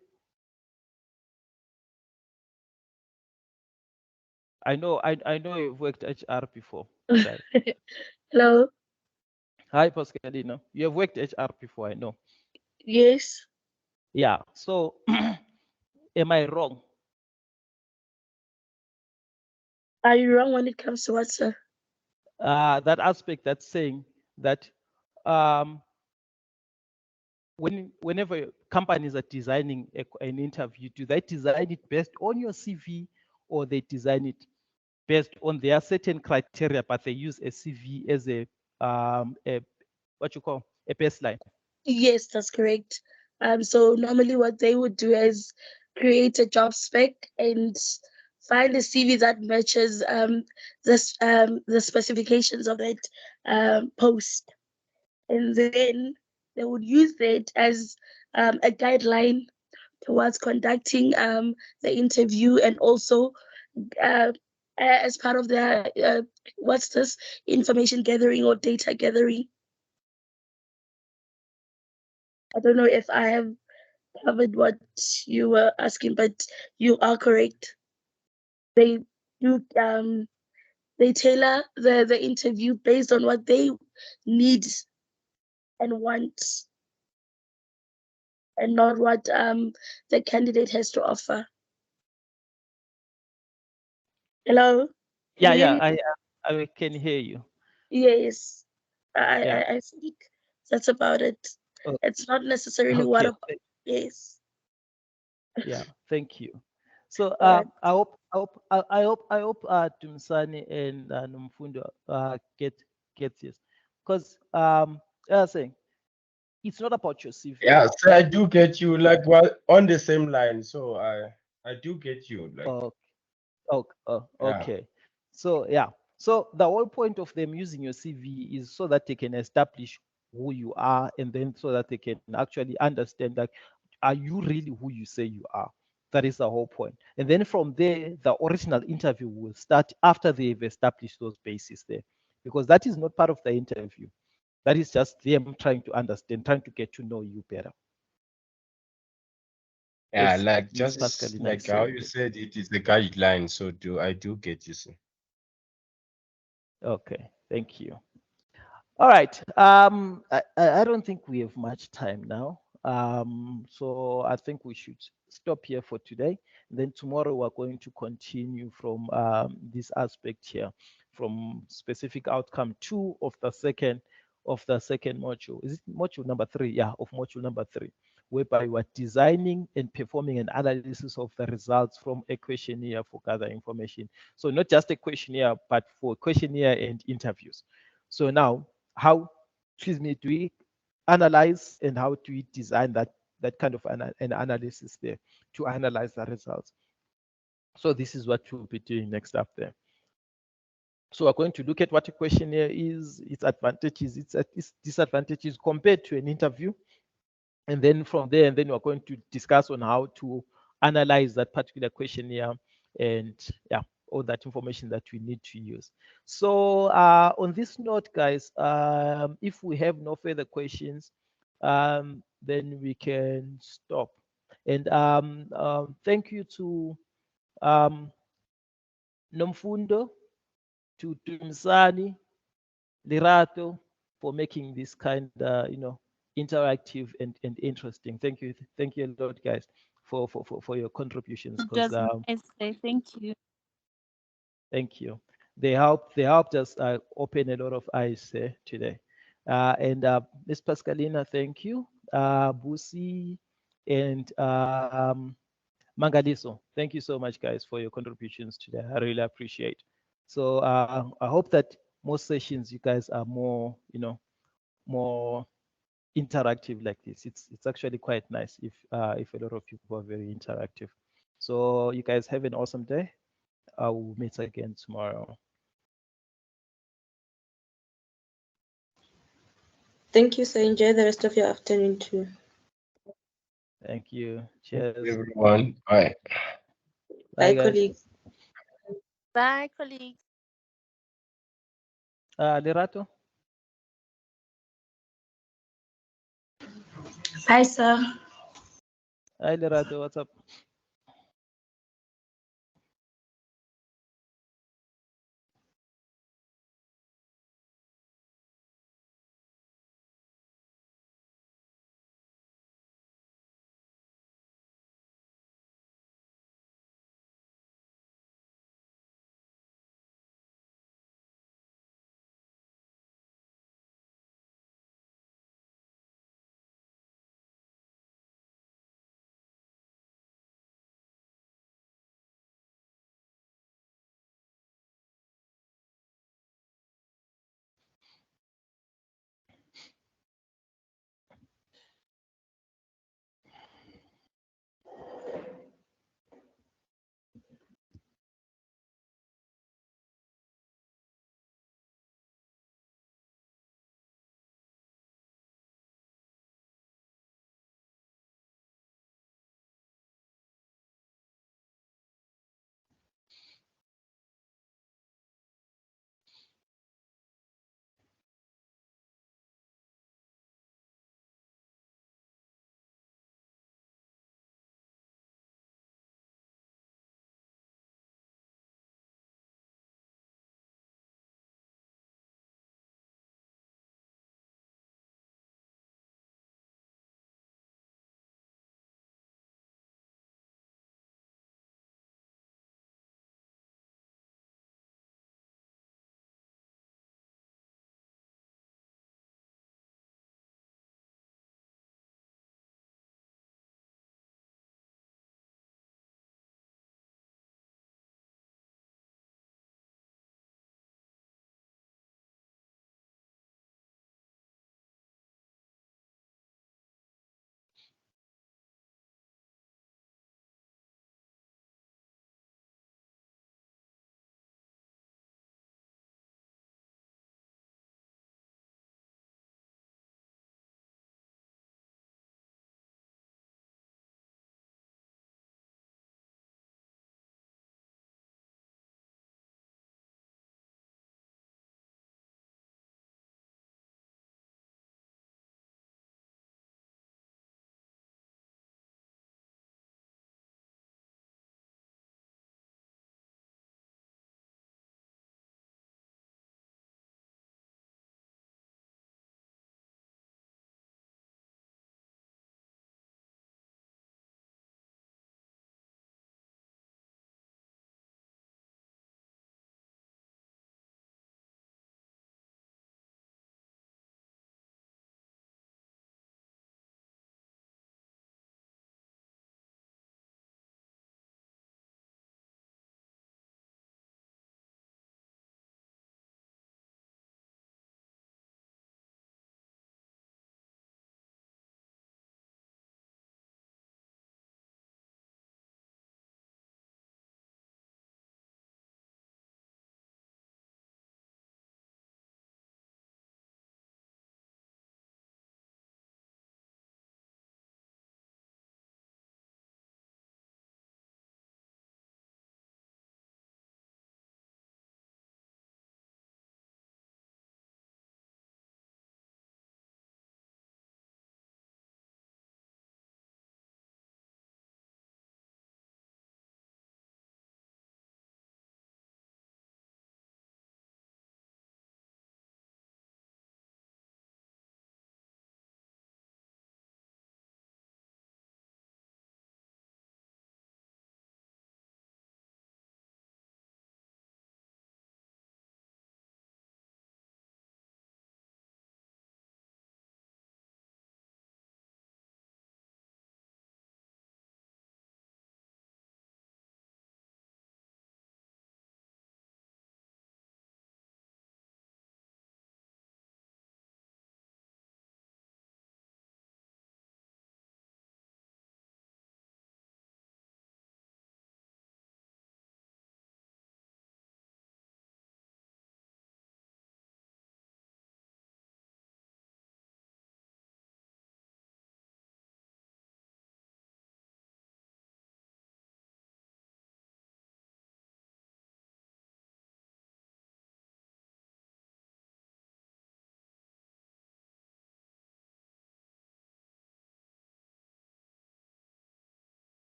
I know you've worked HR before. Right? Hello. Hi, Pascaline. You have worked HR before, I know. Yes. Yeah. So, am I wrong? Are you wrong when it comes to what, sir? That aspect that's saying that whenever companies are designing an interview, do they design it based on your CV, or they design it based on their certain criteria, but they use a CV as a what you call a baseline? Yes, that's correct. So normally what they would do is create a job spec and find a CV that matches the specifications of that post, and then they would use that as a guideline towards conducting the interview, and also as part of their what's this, information gathering or data gathering. I don't know if I have covered what you were asking, but you are correct. They do they tailor the interview based on what they need and want, and not what the candidate has to offer. Hello? Can Yeah, you hear yeah, me? I can hear you. Yes. Yeah. I think that's about it. Oh, It's not necessarily what okay. about, yes. Yeah, thank you. So Alright. I hope Tumsani and Nomfundo get this, because I was saying it's not about your CV. Yeah, so I do get you like what on the same line. So I do get you like yeah. Okay. So yeah. So the whole point of them using your CV is so that they can establish who you are, and then so that they can actually understand that are you really who you say you are. That is the whole point. And then from there, the original interview will start after they've established those bases there, because that is not part of the interview. That is just them trying to understand, trying to get to know you better. Yeah, As like Ms. just Pascalina like is how saying. you said it is the guideline. So I do get you, sir. Okay, thank you. All right. I don't think we have much time now. So I think we should stop here for today. Then tomorrow we're going to continue from this aspect here, from specific outcome 2 of the second module. Is it module number 3? Yeah, of module number 3, whereby we're designing and performing an analysis of the results from a questionnaire for gather information. So not just a questionnaire, but for questionnaire and interviews. So now, how, do we analyze, and how do we design that kind of an analysis there to analyze the results? So this is what we'll be doing next up there. So we're going to look at what a questionnaire is, its advantages, its disadvantages compared to an interview. And then from there, and then we're going to discuss on how to analyze that particular questionnaire, and yeah, all that information that we need to use. So on this note, guys, if we have no further questions, then we can stop. And thank you to Nomfundo, to Tumsani, Lerato, for making this kind of, interactive and interesting. Thank you a lot, guys, for your contributions, It because was nice. Thank you. thank you. They helped us open a lot of eyes today. And Ms. Pascalina, thank you. Busi and Mangaliso, thank you so much, guys, for your contributions today. I really appreciate. So I hope that most sessions you guys are more, more interactive like this. It's actually quite nice if a lot of people are very interactive. So you guys have an awesome day. I will meet again tomorrow. Thank you, sir. Enjoy the rest of your afternoon too. Thank you. Cheers. Everyone, bye. Bye, Bye, guys. colleagues. Bye, colleagues. Lerato. Hi, sir. Hi, Lerato. What's up?